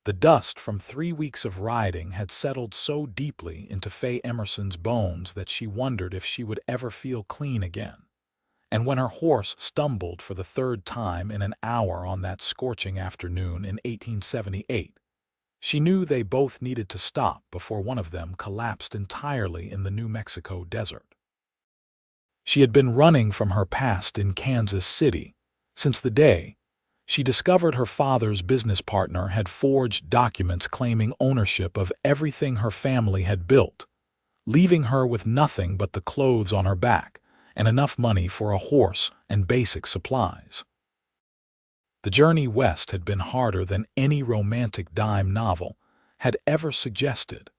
The dust from 3 weeks of riding had settled so deeply into Faye Emerson's bones that she wondered if she would ever feel clean again. And when her horse stumbled for the third time in an hour on that scorching afternoon in 1878, she knew they both needed to stop before one of them collapsed entirely in the New Mexico desert. She had been running from her past in Kansas City since the day she discovered her father's business partner had forged documents claiming ownership of everything her family had built, leaving her with nothing but the clothes on her back and enough money for a horse and basic supplies. The journey west had been harder than any romantic dime novel had ever suggested,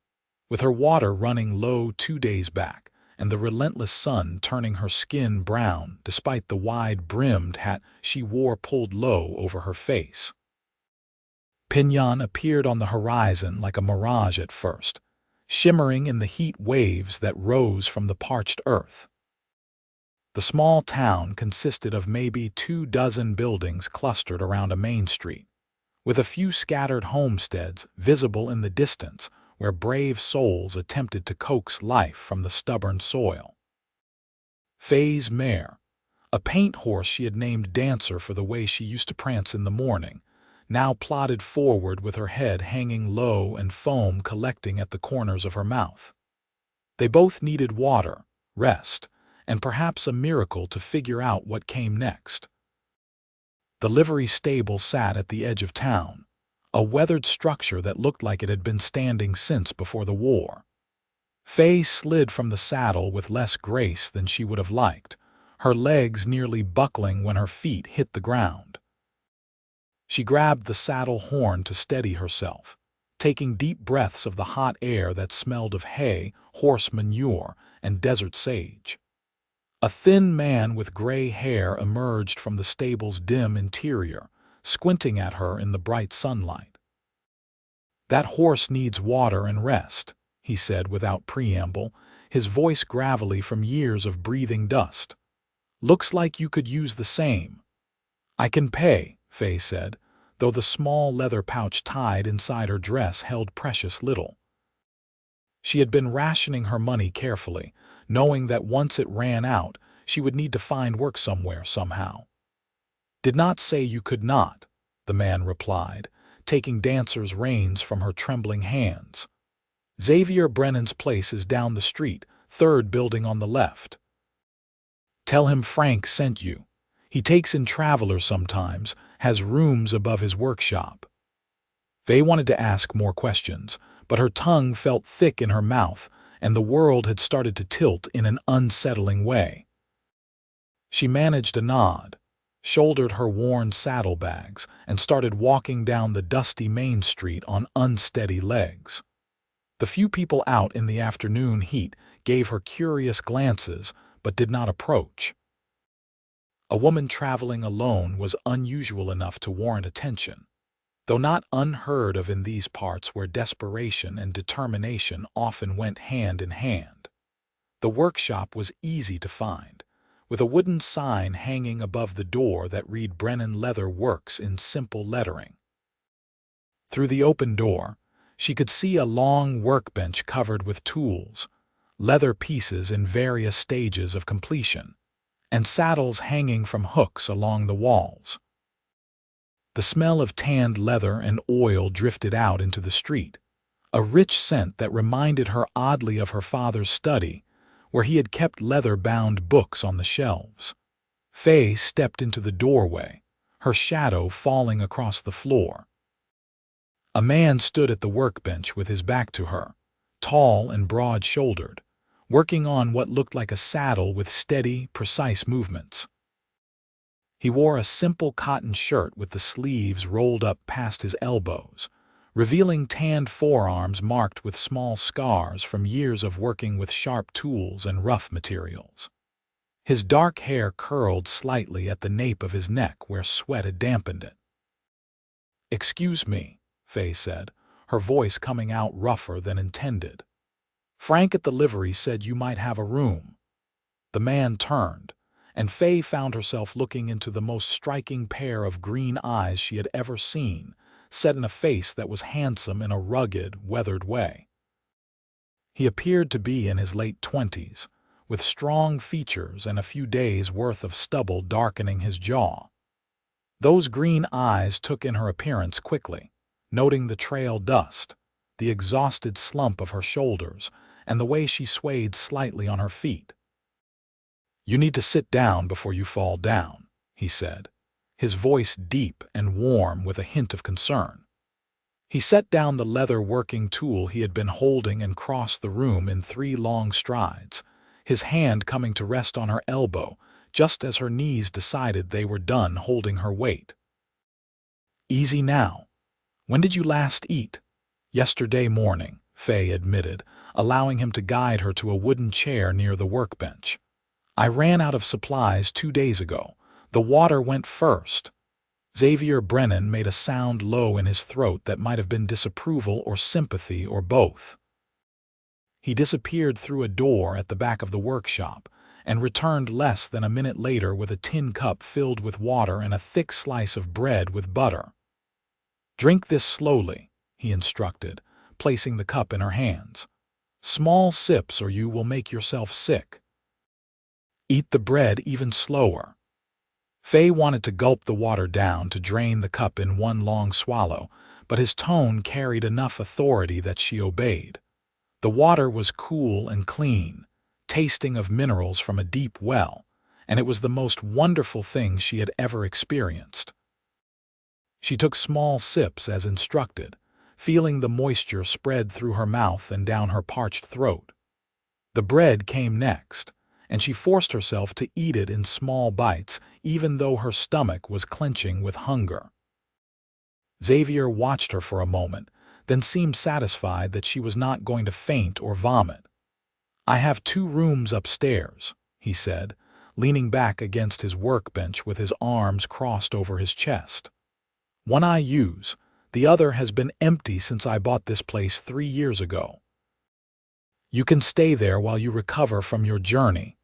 with her water running low 2 days back and the relentless sun turning her skin brown despite the wide-brimmed hat she wore pulled low over her face. Piñon appeared on the horizon like a mirage at first, shimmering in the heat waves that rose from the parched earth. The small town consisted of maybe 24 buildings clustered around a main street, with a few scattered homesteads visible in the distance where brave souls attempted to coax life from the stubborn soil. Faye's mare, a paint horse she had named Dancer for the way she used to prance in the morning, now plodded forward with her head hanging low and foam collecting at the corners of her mouth. They both needed water, rest, and perhaps a miracle to figure out what came next. The livery stable sat at the edge of town, a weathered structure that looked like it had been standing since before the war. Faye slid from the saddle with less grace than she would have liked, her legs nearly buckling when her feet hit the ground. She grabbed the saddle horn to steady herself, taking deep breaths of the hot air that smelled of hay, horse manure, and desert sage. A thin man with gray hair emerged from the stable's dim interior, squinting at her in the bright sunlight. "That horse needs water and rest," he said without preamble, his voice gravelly from years of breathing dust. "Looks like you could use the same." "I can pay," Faye said, though the small leather pouch tied inside her dress held precious little. She had been rationing her money carefully, knowing that once it ran out, she would need to find work somewhere somehow. "Did not say you could not," the man replied, taking Dancer's reins from her trembling hands. "Xavier Brennan's place is down the street, 3rd building on the left. Tell him Frank sent you. He takes in travelers sometimes, has rooms above his workshop." Faye wanted to ask more questions, but her tongue felt thick in her mouth, and the world had started to tilt in an unsettling way. She managed a nod, shouldered her worn saddlebags, and started walking down the dusty main street on unsteady legs. The few people out in the afternoon heat gave her curious glances but did not approach. A woman traveling alone was unusual enough to warrant attention, though not unheard of in these parts where desperation and determination often went hand in hand. The workshop was easy to find, with a wooden sign hanging above the door that read Brennan Leather Works in simple lettering. Through the open door, she could see a long workbench covered with tools, leather pieces in various stages of completion, and saddles hanging from hooks along the walls. The smell of tanned leather and oil drifted out into the street, a rich scent that reminded her oddly of her father's study, where he had kept leather-bound books on the shelves. Faye stepped into the doorway, her shadow falling across the floor. A man stood at the workbench with his back to her, tall and broad-shouldered, working on what looked like a saddle with steady, precise movements. He wore a simple cotton shirt with the sleeves rolled up past his elbows, revealing tanned forearms marked with small scars from years of working with sharp tools and rough materials. His dark hair curled slightly at the nape of his neck where sweat had dampened it. "Excuse me," Faye said, her voice coming out rougher than intended. "Frank at the livery said you might have a room." The man turned, and Faye found herself looking into the most striking pair of green eyes she had ever seen, set in a face that was handsome in a rugged, weathered way. He appeared to be in his late 20s, with strong features and a few days' worth of stubble darkening his jaw. Those green eyes took in her appearance quickly, noting the trail dust, the exhausted slump of her shoulders, and the way she swayed slightly on her feet. "You need to sit down before you fall down," he said, his voice deep and warm with a hint of concern. He set down the leather working tool he had been holding and crossed the room in 3 long strides, his hand coming to rest on her elbow just as her knees decided they were done holding her weight. "Easy now. When did you last eat?" "Yesterday morning," Faye admitted, allowing him to guide her to a wooden chair near the workbench. "I ran out of supplies 2 days ago. The water went first." Xavier Brennan made a sound low in his throat that might have been disapproval or sympathy or both. He disappeared through a door at the back of the workshop and returned less than a minute later with a tin cup filled with water and a thick slice of bread with butter. "Drink this slowly," he instructed, placing the cup in her hands. "Small sips or you will make yourself sick. Eat the bread even slower." Faye wanted to gulp the water down to drain the cup in one long swallow, but his tone carried enough authority that she obeyed. The water was cool and clean, tasting of minerals from a deep well, and it was the most wonderful thing she had ever experienced. She took small sips as instructed, feeling the moisture spread through her mouth and down her parched throat. The bread came next, and she forced herself to eat it in small bites even though her stomach was clenching with hunger. Xavier watched her for a moment, then seemed satisfied that she was not going to faint or vomit. "I have 2 rooms upstairs," he said, leaning back against his workbench with his arms crossed over his chest. "One I use, the other has been empty since I bought this place 3 years ago. You can stay there while you recover from your journey.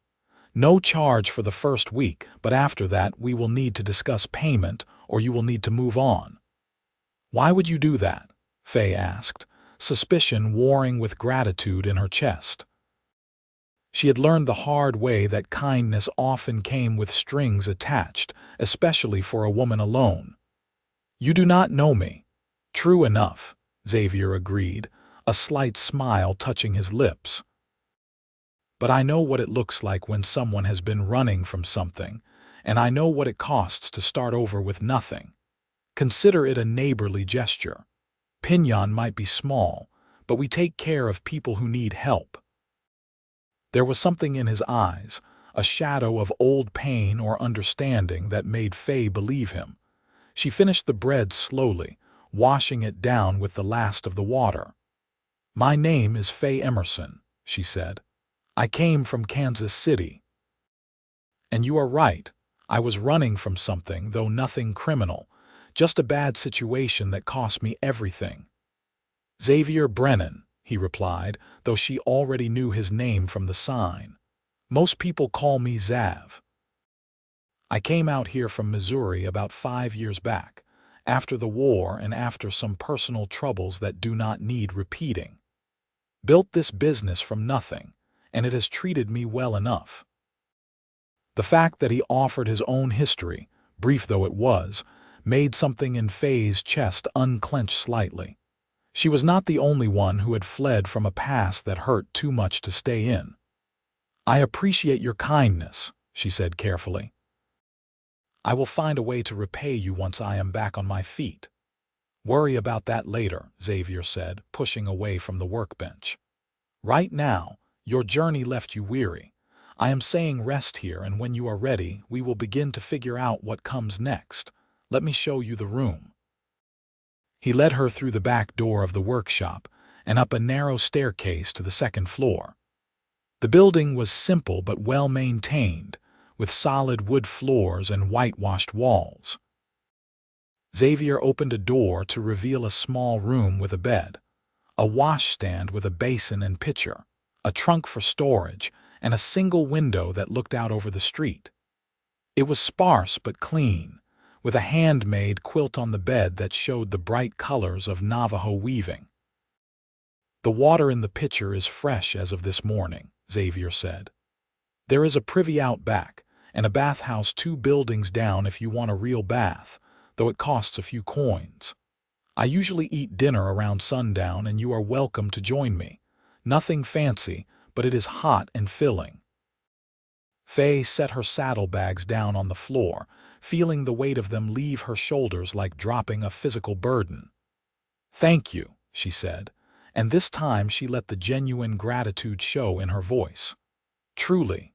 No charge for the first week, but after that we will need to discuss payment or you will need to move on." "Why would you do that?" Faye asked, suspicion warring with gratitude in her chest. She had learned the hard way that kindness often came with strings attached, especially for a woman alone. "You do not know me." "True enough," Xavier agreed, a slight smile touching his lips. "But I know what it looks like when someone has been running from something, and I know what it costs to start over with nothing. Consider it a neighborly gesture. Piñon might be small, but we take care of people who need help." There was something in his eyes, a shadow of old pain or understanding that made Faye believe him. She finished the bread slowly, washing it down with the last of the water. "My name is Faye Emerson," she said. "I came from Kansas City. And you are right, I was running from something, though nothing criminal, just a bad situation that cost me everything." "Xavier Brennan," he replied, though she already knew his name from the sign. "Most people call me Zav. I came out here from Missouri about 5 years back, after the war and after some personal troubles that do not need repeating. Built this business from nothing, and it has treated me well enough." The fact that he offered his own history, brief though it was, made something in Faye's chest unclench slightly. She was not the only one who had fled from a past that hurt too much to stay in. "I appreciate your kindness," she said carefully. "I will find a way to repay you once I am back on my feet." "Worry about that later," Xavier said, pushing away from the workbench. "Right now, your journey left you weary. I am saying rest here, and when you are ready, we will begin to figure out what comes next. Let me show you the room." He led her through the back door of the workshop and up a narrow staircase to the 2nd floor. The building was simple but well maintained, with solid wood floors and whitewashed walls. Xavier opened a door to reveal a small room with a bed, a washstand with a basin and pitcher, a trunk for storage, and a single window that looked out over the street. It was sparse but clean, with a handmade quilt on the bed that showed the bright colors of Navajo weaving. "The water in the pitcher is fresh as of this morning," Xavier said. "There is a privy out back, and a bathhouse 2 buildings down if you want a real bath, though it costs a few coins. I usually eat dinner around sundown, and you are welcome to join me. Nothing fancy, but it is hot and filling." Faye set her saddlebags down on the floor, feeling the weight of them leave her shoulders like dropping a physical burden. "Thank you," she said, and this time she let the genuine gratitude show in her voice. "Truly,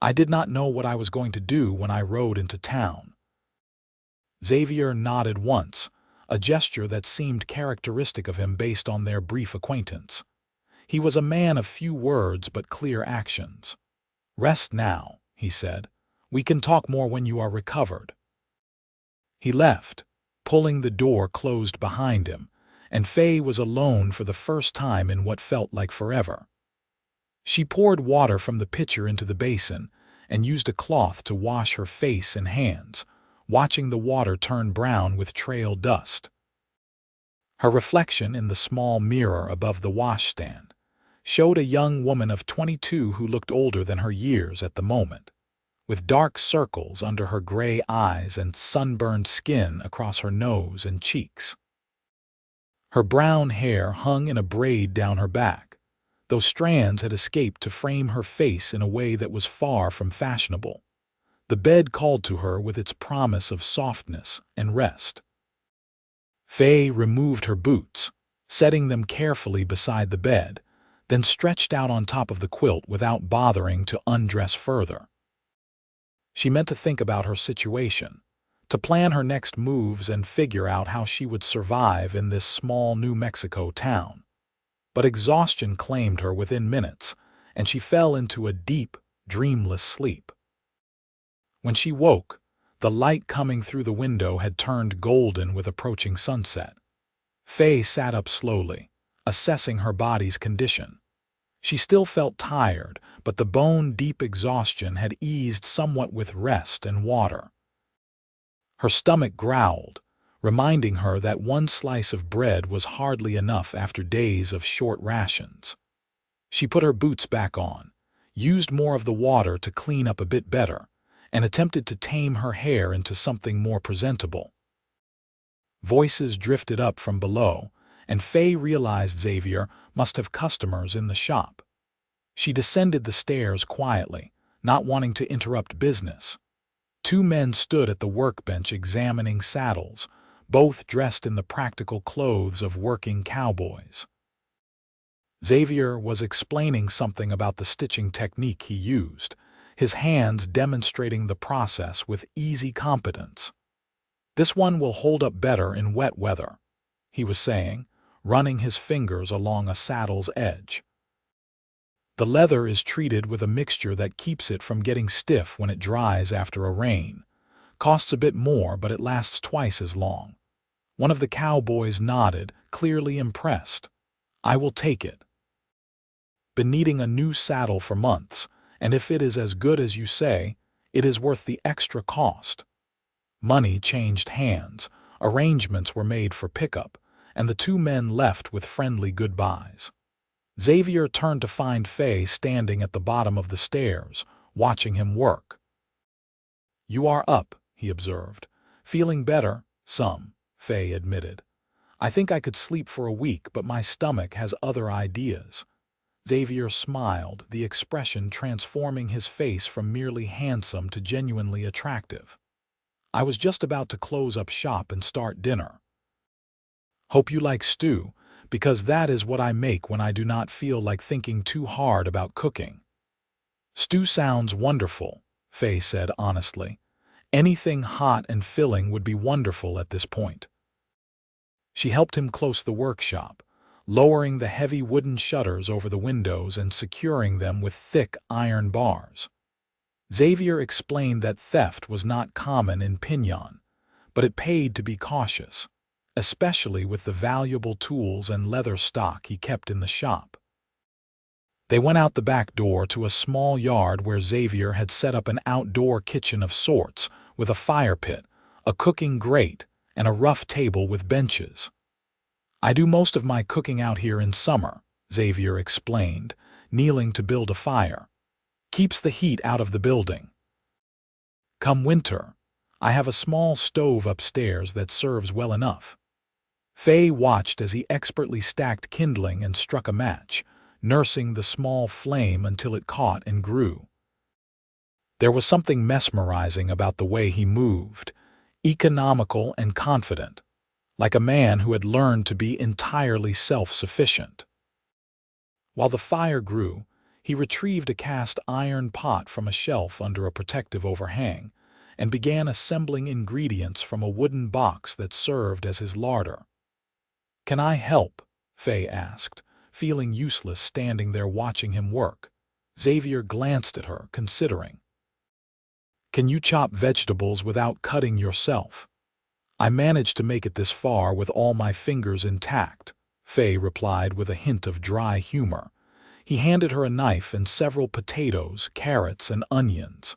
I did not know what I was going to do when I rode into town." Xavier nodded once, a gesture that seemed characteristic of him based on their brief acquaintance. He was a man of few words but clear actions. "Rest now," he said. "We can talk more when you are recovered." He left, pulling the door closed behind him, and Faye was alone for the first time in what felt like forever. She poured water from the pitcher into the basin and used a cloth to wash her face and hands, watching the water turn brown with trail dust. Her reflection in the small mirror above the washstand showed a young woman of 22 who looked older than her years at the moment, with dark circles under her gray eyes and sunburned skin across her nose and cheeks. Her brown hair hung in a braid down her back, though strands had escaped to frame her face in a way that was far from fashionable. The bed called to her with its promise of softness and rest. Faye removed her boots, setting them carefully beside the bed, then stretched out on top of the quilt without bothering to undress further. She meant to think about her situation, to plan her next moves and figure out how she would survive in this small New Mexico town. But exhaustion claimed her within minutes, and she fell into a deep, dreamless sleep. When she woke, the light coming through the window had turned golden with approaching sunset. Faye sat up slowly, assessing her body's condition. She still felt tired, but the bone-deep exhaustion had eased somewhat with rest and water. Her stomach growled, reminding her that one slice of bread was hardly enough after days of short rations. She put her boots back on, used more of the water to clean up a bit better, and attempted to tame her hair into something more presentable. Voices drifted up from below, and Faye realized Xavier must have customers in the shop. She descended the stairs quietly, not wanting to interrupt business. 2 men stood at the workbench examining saddles, both dressed in the practical clothes of working cowboys. Xavier was explaining something about the stitching technique he used, his hands demonstrating the process with easy competence. "This one will hold up better in wet weather," he was saying, running his fingers along a saddle's edge. "The leather is treated with a mixture that keeps it from getting stiff when it dries after a rain. Costs a bit more, but it lasts twice as long." One of the cowboys nodded, clearly impressed. "I will take it. Been needing a new saddle for months, and if it is as good as you say, it is worth the extra cost." Money changed hands, arrangements were made for pickup, and the 2 men left with friendly goodbyes. Xavier turned to find Faye standing at the bottom of the stairs, watching him work. "You are up," he observed. "Feeling better?" "Some," Faye admitted. "I think I could sleep for a week, but my stomach has other ideas." Xavier smiled, the expression transforming his face from merely handsome to genuinely attractive. "I was just about to close up shop and start dinner. Hope you like stew, because that is what I make when I do not feel like thinking too hard about cooking." "Stew sounds wonderful," Faye said honestly. "Anything hot and filling would be wonderful at this point." She helped him close the workshop, lowering the heavy wooden shutters over the windows and securing them with thick iron bars. Xavier explained that theft was not common in Piñon, but it paid to be cautious, especially with the valuable tools and leather stock he kept in the shop. They went out the back door to a small yard where Xavier had set up an outdoor kitchen of sorts with a fire pit, a cooking grate, and a rough table with benches. I do most of my cooking out here in summer, Xavier explained, kneeling to build a fire. Keeps the heat out of the building. Come winter, I have a small stove upstairs that serves well enough. Faye watched as he expertly stacked kindling and struck a match, nursing the small flame until it caught and grew. There was something mesmerizing about the way he moved, economical and confident, like a man who had learned to be entirely self-sufficient. While the fire grew, he retrieved a cast iron pot from a shelf under a protective overhang and began assembling ingredients from a wooden box that served as his larder. "Can I help?" Faye asked, feeling useless standing there watching him work. Xavier glanced at her, considering. "Can you chop vegetables without cutting yourself?" "I managed to make it this far with all my fingers intact," Faye replied with a hint of dry humor. He handed her a knife and several potatoes, carrots, and onions.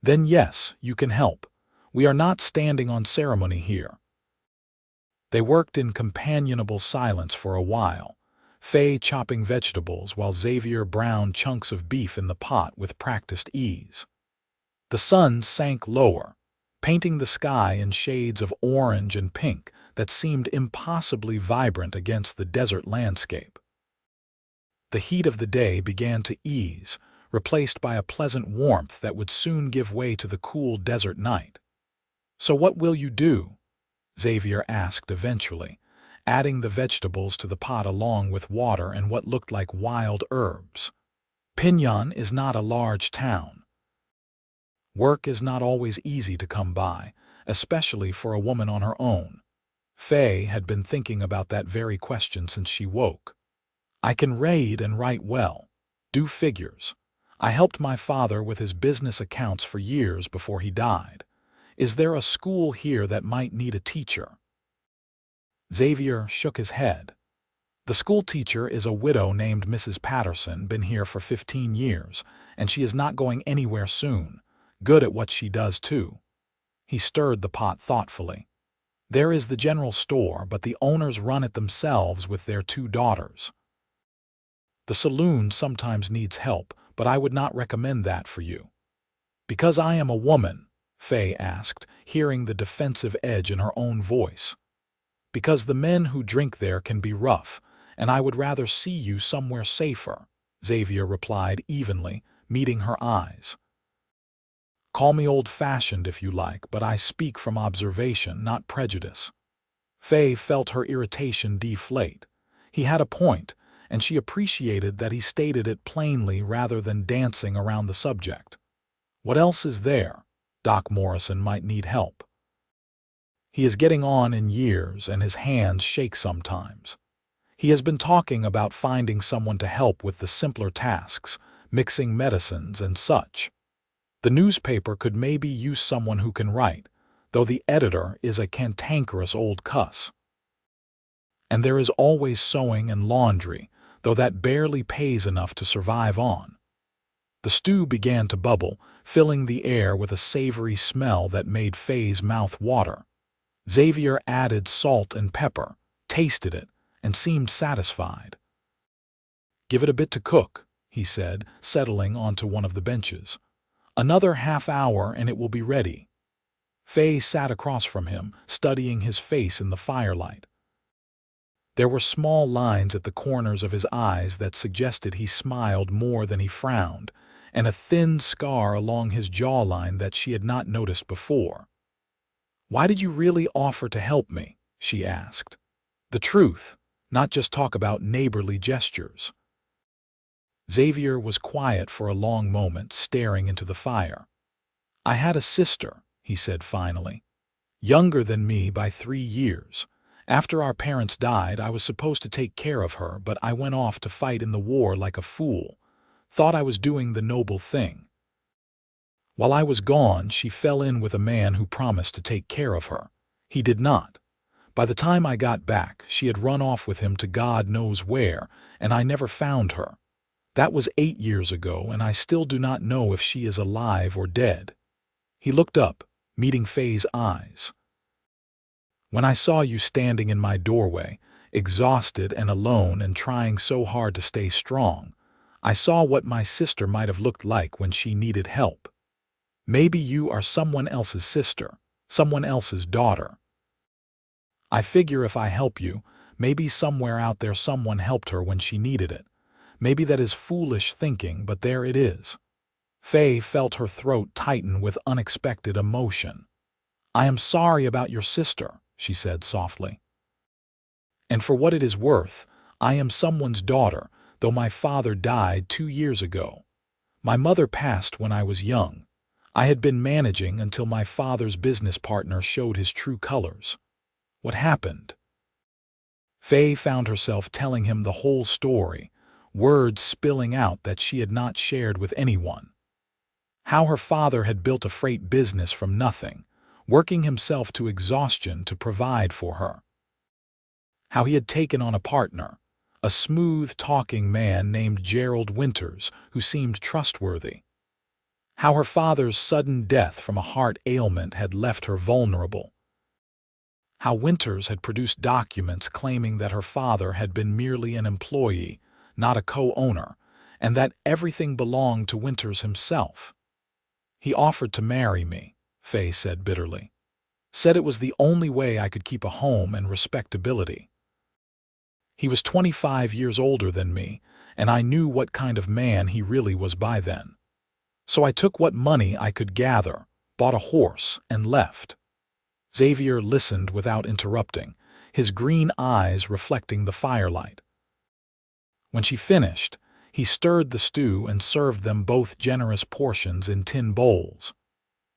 "Then yes, you can help. We are not standing on ceremony here." They worked in companionable silence for a while, Faye chopping vegetables while Xavier browned chunks of beef in the pot with practiced ease. The sun sank lower, painting the sky in shades of orange and pink that seemed impossibly vibrant against the desert landscape. The heat of the day began to ease, replaced by a pleasant warmth that would soon give way to the cool desert night. "So what will you do?" Xavier asked eventually, adding the vegetables to the pot along with water and what looked like wild herbs. Piñon is not a large town. Work is not always easy to come by, especially for a woman on her own. Faye had been thinking about that very question since she woke. "I can read and write well, do figures. I helped my father with his business accounts for years before he died. Is there a school here that might need a teacher?" Xavier shook his head. "The school teacher is a widow named Mrs. Patterson, been here for 15 years, and she is not going anywhere soon. Good at what she does, too." He stirred the pot thoughtfully. "There is the general store, but the owners run it themselves with their 2 daughters. The saloon sometimes needs help, but I would not recommend that for you." "Because I am a woman?" Faye asked, hearing the defensive edge in her own voice. "Because the men who drink there can be rough, and I would rather see you somewhere safer," Xavier replied evenly, meeting her eyes. "Call me old-fashioned if you like, but I speak from observation, not prejudice." Faye felt her irritation deflate. He had a point, and she appreciated that he stated it plainly rather than dancing around the subject. "What else is there? Doc Morrison might need help. He is getting on in years, and his hands shake sometimes. He has been talking about finding someone to help with the simpler tasks, mixing medicines and such. The newspaper could maybe use someone who can write, though the editor is a cantankerous old cuss. And there is always sewing and laundry, though that barely pays enough to survive on." The stew began to bubble, filling the air with a savory smell that made Faye's mouth water. Xavier added salt and pepper, tasted it, and seemed satisfied. "Give it a bit to cook," he said, settling onto one of the benches. "Another half-hour and it will be ready." Faye sat across from him, studying his face in the firelight. There were small lines at the corners of his eyes that suggested he smiled more than he frowned, and a thin scar along his jawline that she had not noticed before. "Why did you really offer to help me?" she asked. "The truth, not just talk about neighborly gestures." Xavier was quiet for a long moment, staring into the fire. "I had a sister," he said finally. "Younger than me by 3 years. After our parents died, I was supposed to take care of her, but I went off to fight in the war like a fool. Thought I was doing the noble thing. While I was gone, she fell in with a man who promised to take care of her. He did not. By the time I got back, she had run off with him to God knows where, and I never found her. That was 8 years ago, and I still do not know if she is alive or dead." He looked up, meeting Faye's eyes. When I saw you standing in my doorway, exhausted and alone and trying so hard to stay strong, I saw what my sister might have looked like when she needed help. Maybe you are someone else's sister, someone else's daughter. I figure if I help you, maybe somewhere out there someone helped her when she needed it. Maybe that is foolish thinking, but there it is. Faye felt her throat tighten with unexpected emotion. I am sorry about your sister, she said softly. And for what it is worth, I am someone's daughter, though my father died 2 years ago. My mother passed when I was young. I had been managing until my father's business partner showed his true colors. What happened? Faye found herself telling him the whole story, words spilling out that she had not shared with anyone. How her father had built a freight business from nothing, working himself to exhaustion to provide for her. How he had taken on a partner, a smooth-talking man named Gerald Winters who seemed trustworthy. How her father's sudden death from a heart ailment had left her vulnerable. How Winters had produced documents claiming that her father had been merely an employee, not a co-owner, and that everything belonged to Winters himself. He offered to marry me, Faye said bitterly. Said it was the only way I could keep a home and respectability. He was 25 years older than me, and I knew what kind of man he really was by then. So I took what money I could gather, bought a horse, and left. Xavier listened without interrupting, his green eyes reflecting the firelight. When she finished, he stirred the stew and served them both generous portions in tin bowls.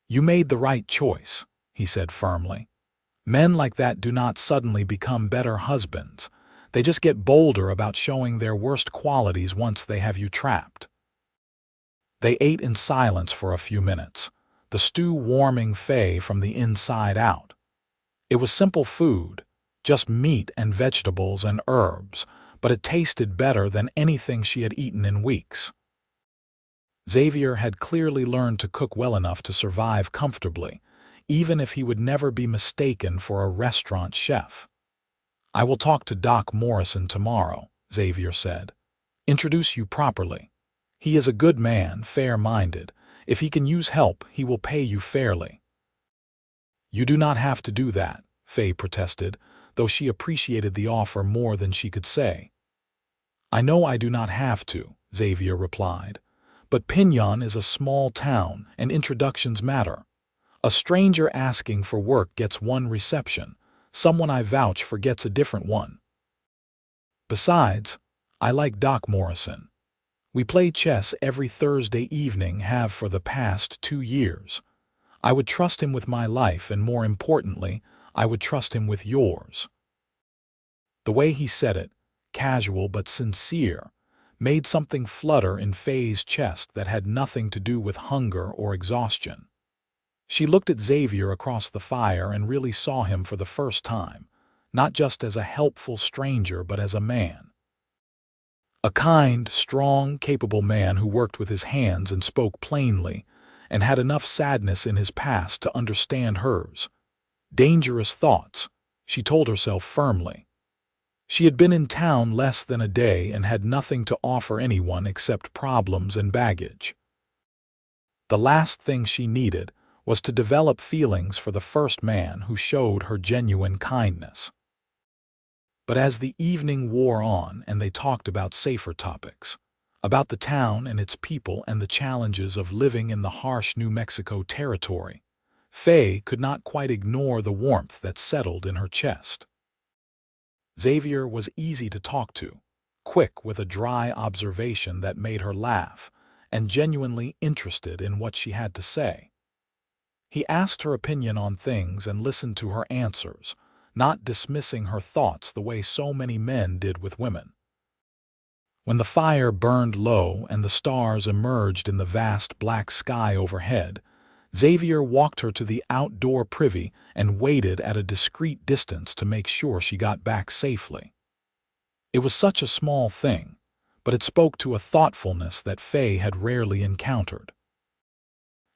You made the right choice, he said firmly. Men like that do not suddenly become better husbands. They just get bolder about showing their worst qualities once they have you trapped. They ate in silence for a few minutes, the stew warming Faye from the inside out. It was simple food, just meat and vegetables and herbs, but it tasted better than anything she had eaten in weeks. Xavier had clearly learned to cook well enough to survive comfortably, even if he would never be mistaken for a restaurant chef. I will talk to Doc Morrison tomorrow, Xavier said. Introduce you properly. He is a good man, fair-minded. If he can use help, he will pay you fairly. You do not have to do that, Faye protested, though she appreciated the offer more than she could say. I know I do not have to, Xavier replied. But Piñon is a small town, and introductions matter. A stranger asking for work gets one reception. Someone I vouch for gets a different one. Besides, I like Doc Morrison. We play chess every Thursday evening, have for the past 2 years. I would trust him with my life, and more importantly, I would trust him with yours. The way he said it, casual but sincere, made something flutter in Faye's chest that had nothing to do with hunger or exhaustion. She looked at Xavier across the fire and really saw him for the first time, not just as a helpful stranger but as a man. A kind, strong, capable man who worked with his hands and spoke plainly, and had enough sadness in his past to understand hers. Dangerous thoughts, she told herself firmly. She had been in town less than a day and had nothing to offer anyone except problems and baggage. The last thing she needed was to develop feelings for the first man who showed her genuine kindness. But as the evening wore on and they talked about safer topics, about the town and its people and the challenges of living in the harsh New Mexico territory, Faye could not quite ignore the warmth that settled in her chest. Xavier was easy to talk to, quick with a dry observation that made her laugh, and genuinely interested in what she had to say. He asked her opinion on things and listened to her answers, not dismissing her thoughts the way so many men did with women. When the fire burned low and the stars emerged in the vast black sky overhead, Xavier walked her to the outdoor privy and waited at a discreet distance to make sure she got back safely. It was such a small thing, but it spoke to a thoughtfulness that Faye had rarely encountered.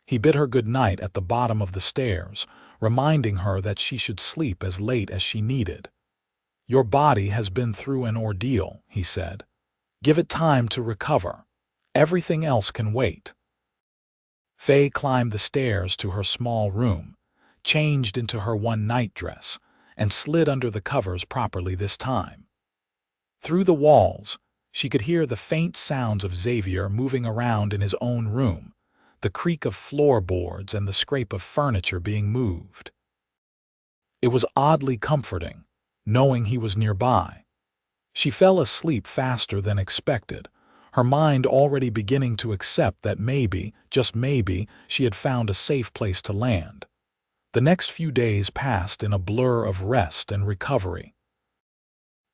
He bid her good night at the bottom of the stairs, reminding her that she should sleep as late as she needed. "Your body has been through an ordeal," he said. "Give it time to recover. Everything else can wait." Faye climbed the stairs to her small room, changed into her one-night dress, and slid under the covers properly this time. Through the walls, she could hear the faint sounds of Xavier moving around in his own room, the creak of floorboards and the scrape of furniture being moved. It was oddly comforting, knowing he was nearby. She fell asleep faster than expected, her mind already beginning to accept that maybe, just maybe, she had found a safe place to land. The next few days passed in a blur of rest and recovery.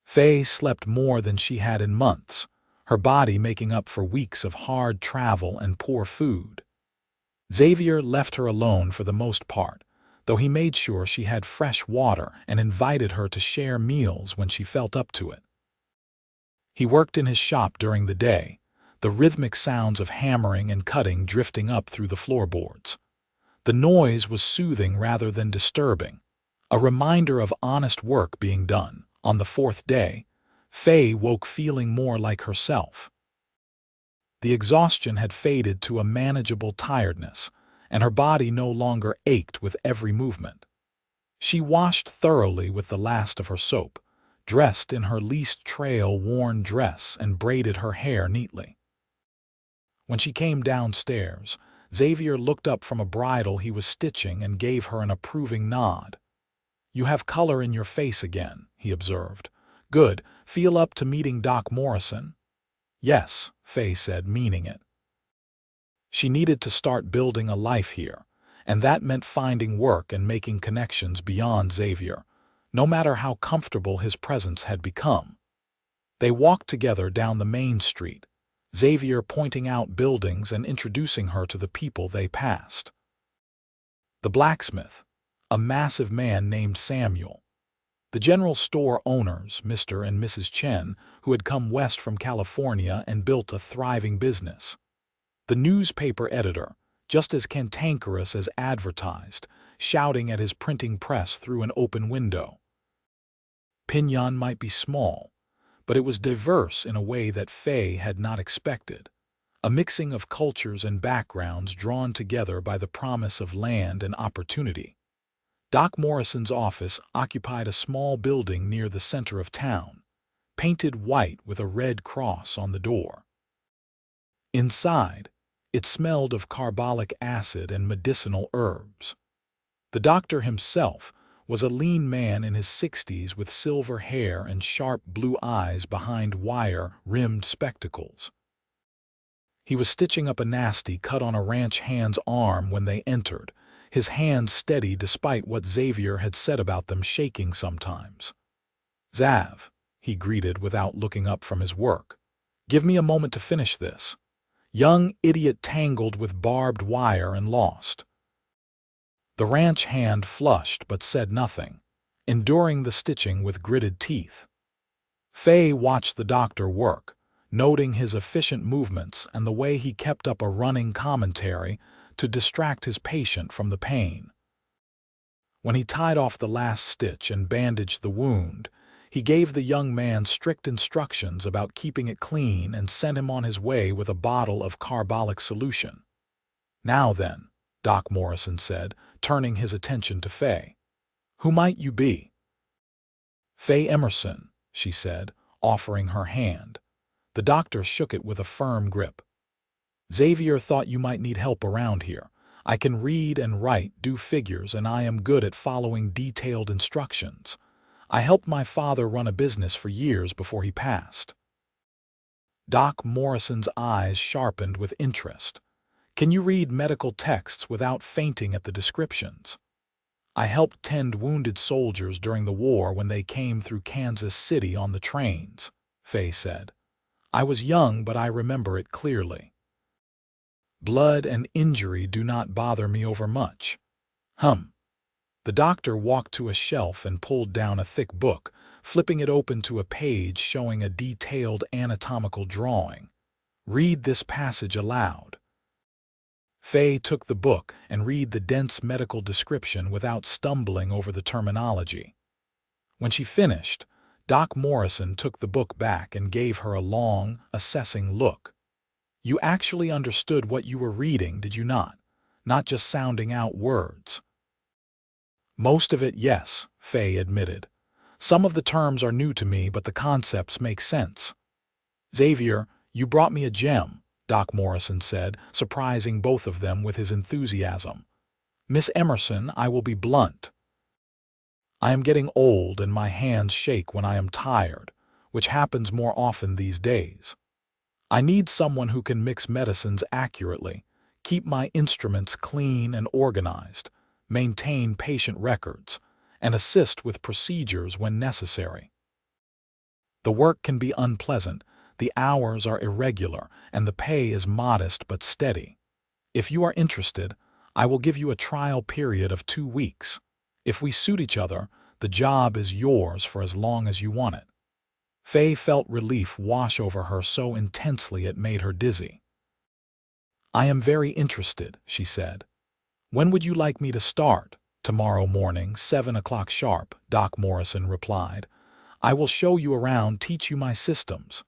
Faye slept more than she had in months, her body making up for weeks of hard travel and poor food. Xavier left her alone for the most part, though he made sure she had fresh water and invited her to share meals when she felt up to it. He worked in his shop during the day, the rhythmic sounds of hammering and cutting drifting up through the floorboards. The noise was soothing rather than disturbing, a reminder of honest work being done. On the fourth day, Faye woke feeling more like herself. The exhaustion had faded to a manageable tiredness, and her body no longer ached with every movement. She washed thoroughly with the last of her soap, dressed in her least trail-worn dress, and braided her hair neatly. When she came downstairs, Xavier looked up from a bridle he was stitching and gave her an approving nod. "You have color in your face again," he observed. "Good. Feel up to meeting Doc Morrison?" "Yes," Faye said, meaning it. She needed to start building a life here, and that meant finding work and making connections beyond Xavier, no matter how comfortable his presence had become. They walked together down the main street, Xavier pointing out buildings and introducing her to the people they passed. The blacksmith, a massive man named Samuel. The general store owners, Mr. and Mrs. Chen, who had come west from California and built a thriving business. The newspaper editor, just as cantankerous as advertised, shouting at his printing press through an open window. Piñon might be small, but it was diverse in a way that Faye had not expected. A mixing of cultures and backgrounds drawn together by the promise of land and opportunity. Doc Morrison's office occupied a small building near the center of town, painted white with a red cross on the door. Inside, it smelled of carbolic acid and medicinal herbs. The doctor himself was a lean man in his 60s with silver hair and sharp blue eyes behind wire-rimmed spectacles. He was stitching up a nasty cut on a ranch hand's arm when they entered, his hands steady despite what Xavier had said about them shaking sometimes. "Xav," he greeted without looking up from his work. "Give me a moment to finish this." Young idiot tangled with barbed wire and lost. The ranch hand flushed but said nothing, enduring the stitching with gritted teeth. Faye watched the doctor work, noting his efficient movements and the way he kept up a running commentary to distract his patient from the pain. When he tied off the last stitch and bandaged the wound, he gave the young man strict instructions about keeping it clean and sent him on his way with a bottle of carbolic solution. "Now then," Doc Morrison said, turning his attention to Faye. "Who might you be?" "Faye Emerson," she said, offering her hand. The doctor shook it with a firm grip. "Xavier thought you might need help around here. I can read and write, do figures, and I am good at following detailed instructions. I helped my father run a business for years before he passed." Doc Morrison's eyes sharpened with interest. "Can you read medical texts without fainting at the descriptions?" "I helped tend wounded soldiers during the war when they came through Kansas City on the trains," Faye said. "I was young, but I remember it clearly. Blood and injury do not bother me overmuch." The doctor walked to a shelf and pulled down a thick book, flipping it open to a page showing a detailed anatomical drawing. "Read this passage aloud." Faye took the book and read the dense medical description without stumbling over the terminology. When she finished, Doc Morrison took the book back and gave her a long, assessing look. "You actually understood what you were reading, did you not? Not just sounding out words." "Most of it, yes," Faye admitted. "Some of the terms are new to me, but the concepts make sense." "Xavier, you brought me a gem," Doc Morrison said, surprising both of them with his enthusiasm. "Miss Emerson, I will be blunt. I am getting old and my hands shake when I am tired, which happens more often these days. I need someone who can mix medicines accurately, keep my instruments clean and organized, maintain patient records, and assist with procedures when necessary. The work can be unpleasant, the hours are irregular, and the pay is modest but steady. If you are interested, I will give you a trial period of 2 weeks. If we suit each other, the job is yours for as long as you want it." Faye felt relief wash over her so intensely it made her dizzy. "I am very interested," she said. "When would you like me to start?" "Tomorrow morning, 7 o'clock sharp," Doc Morrison replied. "I will show you around, teach you my systems."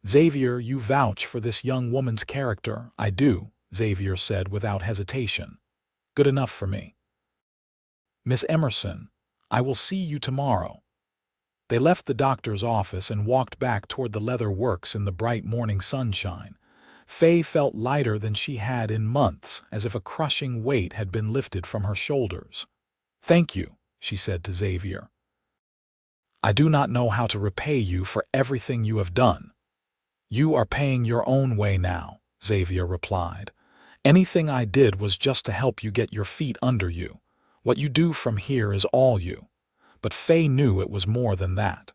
"Xavier, you vouch for this young woman's character?" "I do," Xavier said without hesitation. "Good enough for me." "Miss Emerson, I will see you tomorrow." They left the doctor's office and walked back toward the leather works in the bright morning sunshine. Faye felt lighter than she had in months, as if a crushing weight had been lifted from her shoulders. "Thank you," she said to Xavier. "I do not know how to repay you for everything you have done." "You are paying your own way now," Xavier replied. "Anything I did was just to help you get your feet under you. What you do from here is all you." But Faye knew it was more than that.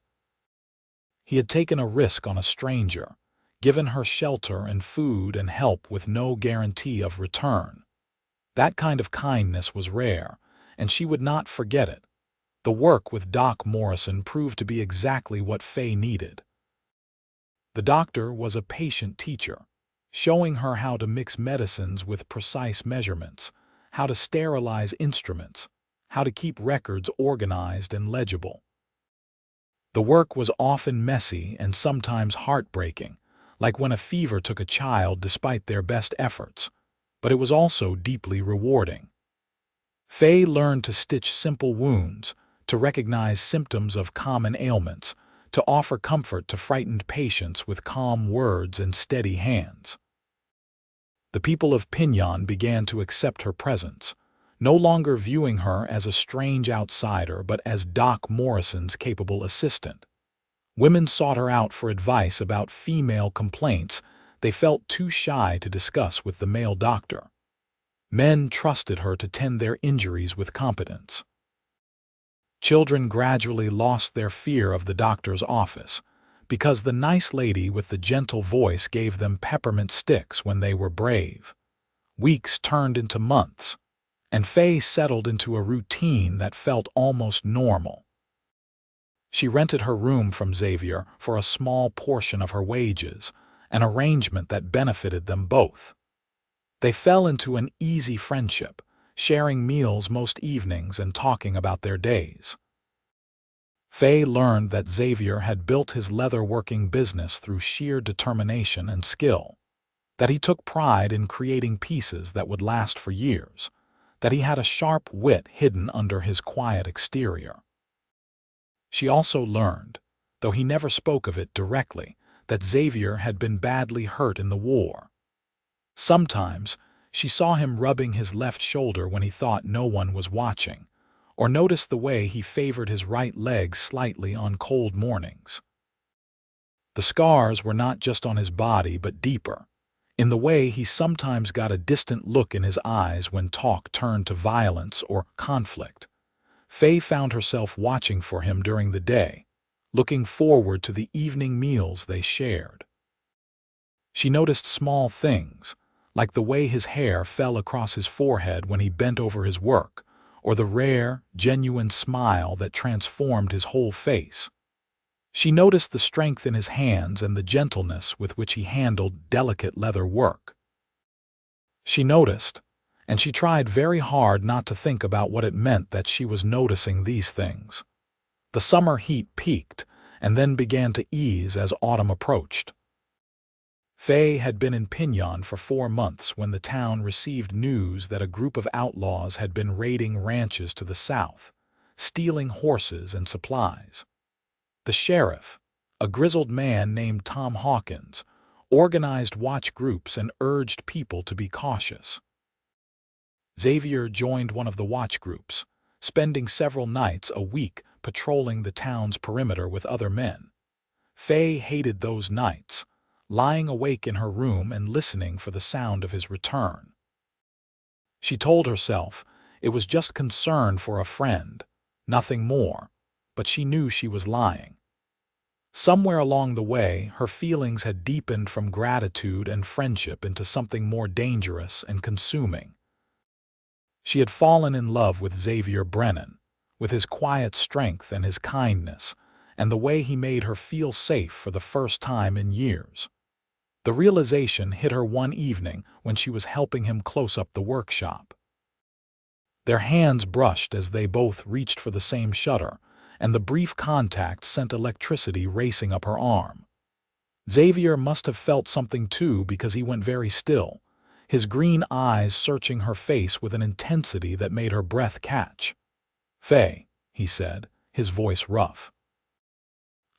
He had taken a risk on a stranger, given her shelter and food and help with no guarantee of return. That kind of kindness was rare, and she would not forget it. The work with Doc Morrison proved to be exactly what Faye needed. The doctor was a patient teacher, showing her how to mix medicines with precise measurements, how to sterilize instruments, how to keep records organized and legible. The work was often messy and sometimes heartbreaking, like when a fever took a child despite their best efforts, but it was also deeply rewarding. Faye learned to stitch simple wounds, to recognize symptoms of common ailments, to offer comfort to frightened patients with calm words and steady hands. The people of Piñon began to accept her presence, no longer viewing her as a strange outsider but as Doc Morrison's capable assistant. Women sought her out for advice about female complaints they felt too shy to discuss with the male doctor. Men trusted her to tend their injuries with competence. Children gradually lost their fear of the doctor's office, because the nice lady with the gentle voice gave them peppermint sticks when they were brave. Weeks turned into months, and Faye settled into a routine that felt almost normal. She rented her room from Xavier for a small portion of her wages, an arrangement that benefited them both. They fell into an easy friendship, sharing meals most evenings and talking about their days. Faye learned that Xavier had built his leatherworking business through sheer determination and skill, that he took pride in creating pieces that would last for years, that he had a sharp wit hidden under his quiet exterior. She also learned, though he never spoke of it directly, that Xavier had been badly hurt in the war. Sometimes, she saw him rubbing his left shoulder when he thought no one was watching, or noticed the way he favored his right leg slightly on cold mornings. The scars were not just on his body but deeper, in the way he sometimes got a distant look in his eyes when talk turned to violence or conflict. Faye found herself watching for him during the day, looking forward to the evening meals they shared. She noticed small things, like the way his hair fell across his forehead when he bent over his work, or the rare, genuine smile that transformed his whole face. She noticed the strength in his hands and the gentleness with which he handled delicate leather work. She noticed, and she tried very hard not to think about what it meant that she was noticing these things. The summer heat peaked and then began to ease as autumn approached. Faye had been in Piñon for 4 months when the town received news that a group of outlaws had been raiding ranches to the south, stealing horses and supplies. The sheriff, a grizzled man named Tom Hawkins, organized watch groups and urged people to be cautious. Xavier joined one of the watch groups, spending several nights a week patrolling the town's perimeter with other men. Faye hated those nights, lying awake in her room and listening for the sound of his return. She told herself it was just concern for a friend, nothing more, but she knew she was lying. Somewhere along the way, her feelings had deepened from gratitude and friendship into something more dangerous and consuming. She had fallen in love with Xavier Brennan, with his quiet strength and his kindness, and the way he made her feel safe for the first time in years. The realization hit her one evening when she was helping him close up the workshop. Their hands brushed as they both reached for the same shutter, and the brief contact sent electricity racing up her arm. Xavier must have felt something too because he went very still, his green eyes searching her face with an intensity that made her breath catch. "Faye," he said, his voice rough.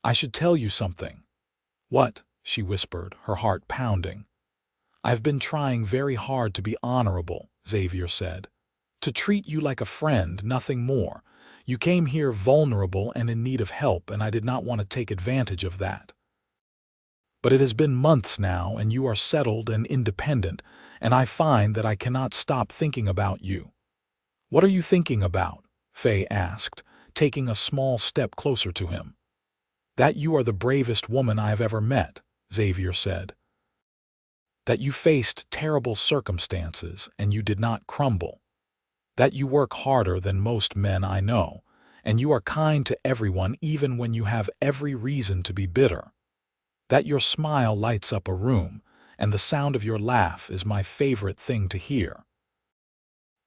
"I should tell you something." "What?" she whispered, her heart pounding. "I've been trying very hard to be honorable," Xavier said. "To treat you like a friend, nothing more. You came here vulnerable and in need of help, and I did not want to take advantage of that. But it has been months now, and you are settled and independent, and I find that I cannot stop thinking about you." "What are you thinking about?" Faye asked, taking a small step closer to him. "That you are the bravest woman I have ever met," Xavier said. "That you faced terrible circumstances and you did not crumble. That you work harder than most men I know, and you are kind to everyone even when you have every reason to be bitter. That your smile lights up a room, and the sound of your laugh is my favorite thing to hear.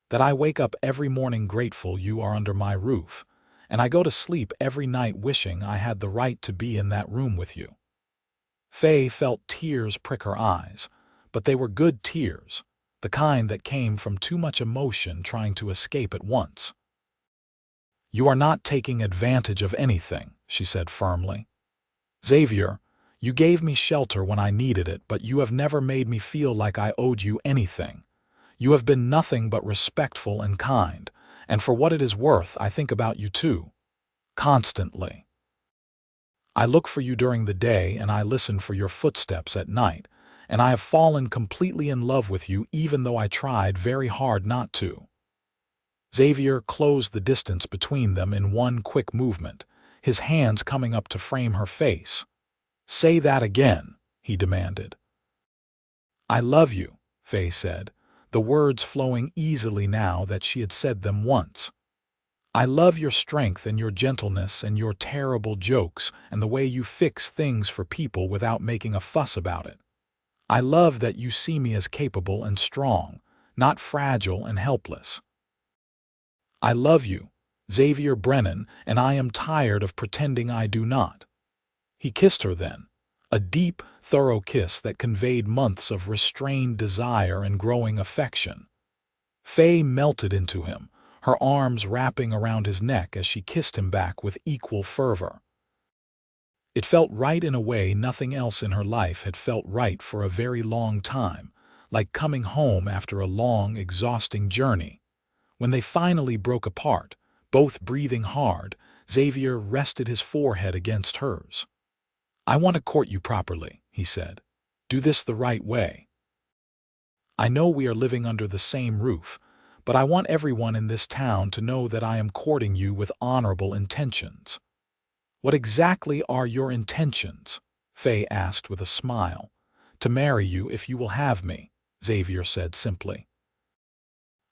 That I wake up every morning grateful you are under my roof, and I go to sleep every night wishing I had the right to be in that room with you." Faye felt tears prick her eyes, but they were good tears, the kind that came from too much emotion trying to escape at once. "You are not taking advantage of anything," she said firmly. "Xavier, you gave me shelter when I needed it, but you have never made me feel like I owed you anything. You have been nothing but respectful and kind, and for what it is worth, I think about you too. Constantly. I look for you during the day and I listen for your footsteps at night, and I have fallen completely in love with you even though I tried very hard not to." Xavier closed the distance between them in one quick movement, his hands coming up to frame her face. "Say that again," he demanded. "I love you," Faye said, the words flowing easily now that she had said them once. "I love your strength and your gentleness and your terrible jokes and the way you fix things for people without making a fuss about it. I love that you see me as capable and strong, not fragile and helpless. I love you, Xavier Brennan, and I am tired of pretending I do not." He kissed her then, a deep, thorough kiss that conveyed months of restrained desire and growing affection. Faye melted into him, her arms wrapping around his neck as she kissed him back with equal fervor. It felt right in a way nothing else in her life had felt right for a very long time, like coming home after a long, exhausting journey. When they finally broke apart, both breathing hard, Xavier rested his forehead against hers. "I want to court you properly," he said. "Do this the right way. I know we are living under the same roof, but I want everyone in this town to know that I am courting you with honorable intentions." "What exactly are your intentions?" Faye asked with a smile. "To marry you if you will have me," Xavier said simply.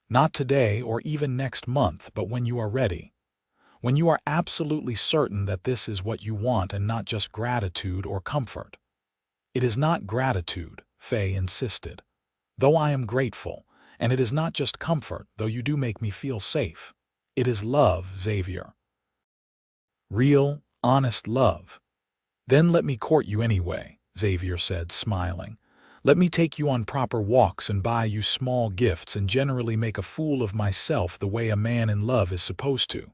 "Not today or even next month, but when you are ready. When you are absolutely certain that this is what you want and not just gratitude or comfort." "It is not gratitude," Faye insisted. "Though I am grateful, And it is not just comfort, though you do make me feel safe. It is love, Xavier. Real, honest love. Then let me court you anyway, Xavier said, smiling. Let me take you on proper walks and buy you small gifts and generally make a fool of myself the way a man in love is supposed to.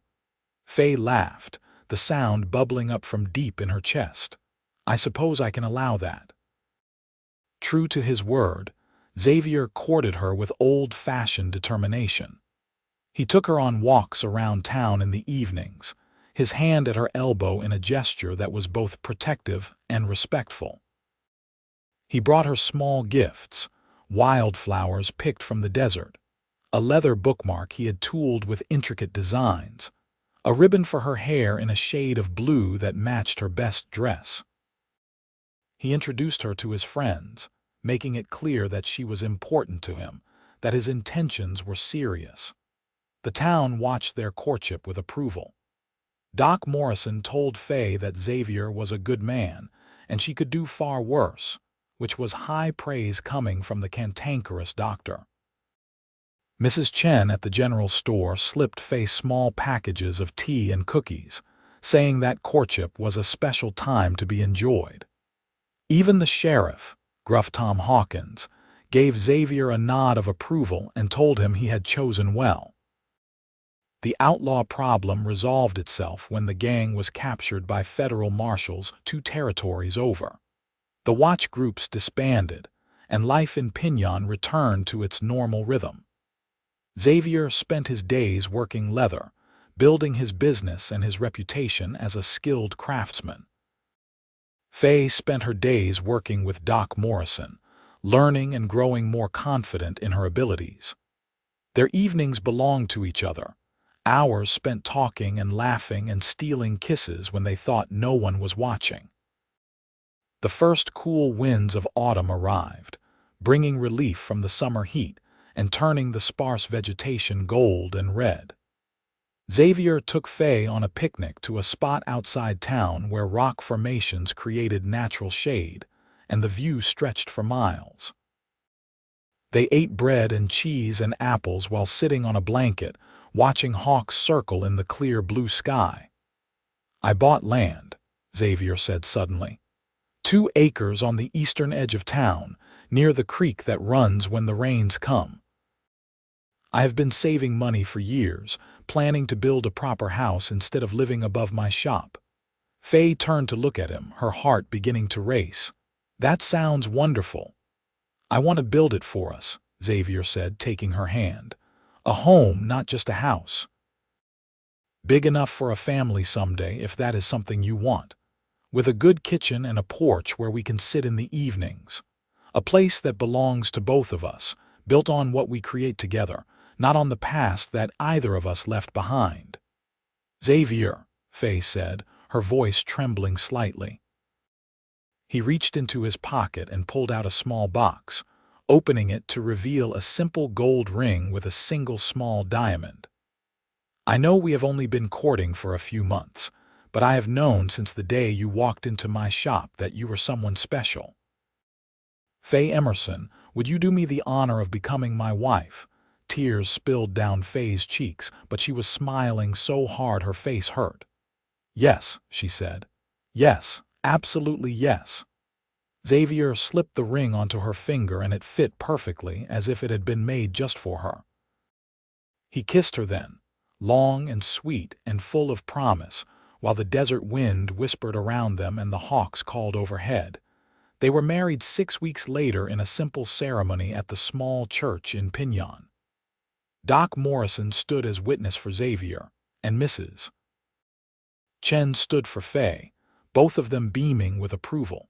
Faye laughed, the sound bubbling up from deep in her chest. I suppose I can allow that. True to his word, Xavier courted her with old-fashioned determination. He took her on walks around town in the evenings, his hand at her elbow in a gesture that was both protective and respectful. He brought her small gifts, wildflowers picked from the desert, a leather bookmark he had tooled with intricate designs, a ribbon for her hair in a shade of blue that matched her best dress. He introduced her to his friends, making it clear that she was important to him, that his intentions were serious. The town watched their courtship with approval. Doc Morrison told Faye that Xavier was a good man, and she could do far worse, which was high praise coming from the cantankerous doctor. Mrs. Chen at the general store slipped Faye small packages of tea and cookies, saying that courtship was a special time to be enjoyed. Even the sheriff, gruff Tom Hawkins, gave Xavier a nod of approval and told him he had chosen well. The outlaw problem resolved itself when the gang was captured by federal marshals 2 territories over. The watch groups disbanded, and life in Piñon returned to its normal rhythm. Xavier spent his days working leather, building his business and his reputation as a skilled craftsman. Faye spent her days working with Doc Morrison, learning and growing more confident in her abilities. Their evenings belonged to each other, hours spent talking and laughing and stealing kisses when they thought no one was watching. The first cool winds of autumn arrived, bringing relief from the summer heat and turning the sparse vegetation gold and red. Xavier took Faye on a picnic to a spot outside town where rock formations created natural shade, and the view stretched for miles. They ate bread and cheese and apples while sitting on a blanket, watching hawks circle in the clear blue sky. I bought land, Xavier said suddenly. 2 acres on the eastern edge of town, near the creek that runs when the rains come. I have been saving money for years, planning to build a proper house instead of living above my shop. Faye turned to look at him, her heart beginning to race. That sounds wonderful. I want to build it for us, Xavier said, taking her hand. A home, not just a house. Big enough for a family someday, if that is something you want. With a good kitchen and a porch where we can sit in the evenings. A place that belongs to both of us, built on what we create together, not on the past that either of us left behind. Xavier, Faye said, her voice trembling slightly. He reached into his pocket and pulled out a small box, opening it to reveal a simple gold ring with a single small diamond. I know we have only been courting for a few months, but I have known since the day you walked into my shop that you were someone special. Faye Emerson, would you do me the honor of becoming my wife? Tears spilled down Faye's cheeks, but she was smiling so hard her face hurt. Yes, she said. Yes, absolutely yes. Xavier slipped the ring onto her finger and it fit perfectly, as if it had been made just for her. He kissed her then, long and sweet and full of promise, while the desert wind whispered around them and the hawks called overhead. They were married 6 weeks later in a simple ceremony at the small church in Piñon. Doc Morrison stood as witness for Xavier, and Mrs. Chen stood for Faye, both of them beaming with approval.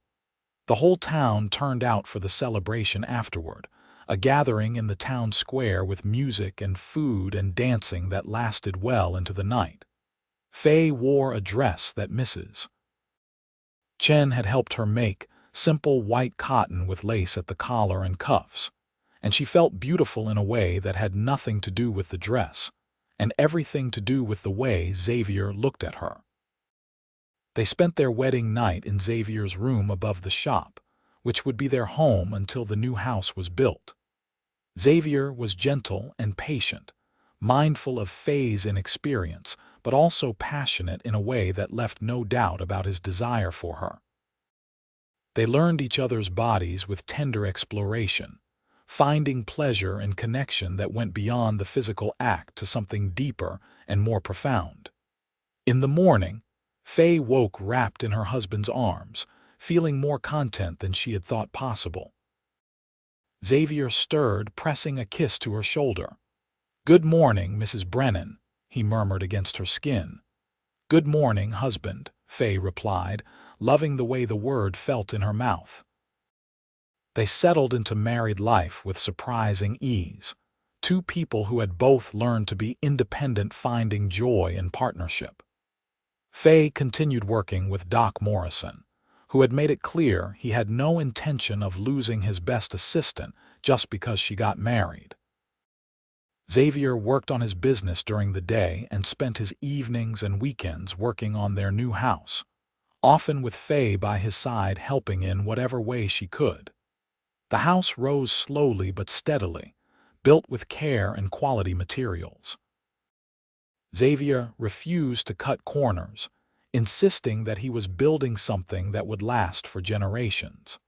The whole town turned out for the celebration afterward, a gathering in the town square with music and food and dancing that lasted well into the night. Faye wore a dress that Mrs. Chen had helped her make, simple white cotton with lace at the collar and cuffs, and she felt beautiful in a way that had nothing to do with the dress, and everything to do with the way Xavier looked at her. They spent their wedding night in Xavier's room above the shop, which would be their home until the new house was built. Xavier was gentle and patient, mindful of Faye's inexperience, but also passionate in a way that left no doubt about his desire for her. They learned each other's bodies with tender exploration, finding pleasure and connection that went beyond the physical act to something deeper and more profound. In the morning, Faye woke wrapped in her husband's arms, feeling more content than she had thought possible. Xavier stirred, pressing a kiss to her shoulder. "Good morning, Mrs. Brennan," he murmured against her skin. "Good morning, husband," Faye replied, loving the way the word felt in her mouth. They settled into married life with surprising ease, two people who had both learned to be independent, finding joy in partnership. Faye continued working with Doc Morrison, who had made it clear he had no intention of losing his best assistant just because she got married. Xavier worked on his business during the day and spent his evenings and weekends working on their new house, often with Faye by his side helping in whatever way she could. The house rose slowly but steadily, built with care and quality materials. Xavier refused to cut corners, insisting that he was building something that would last for generations.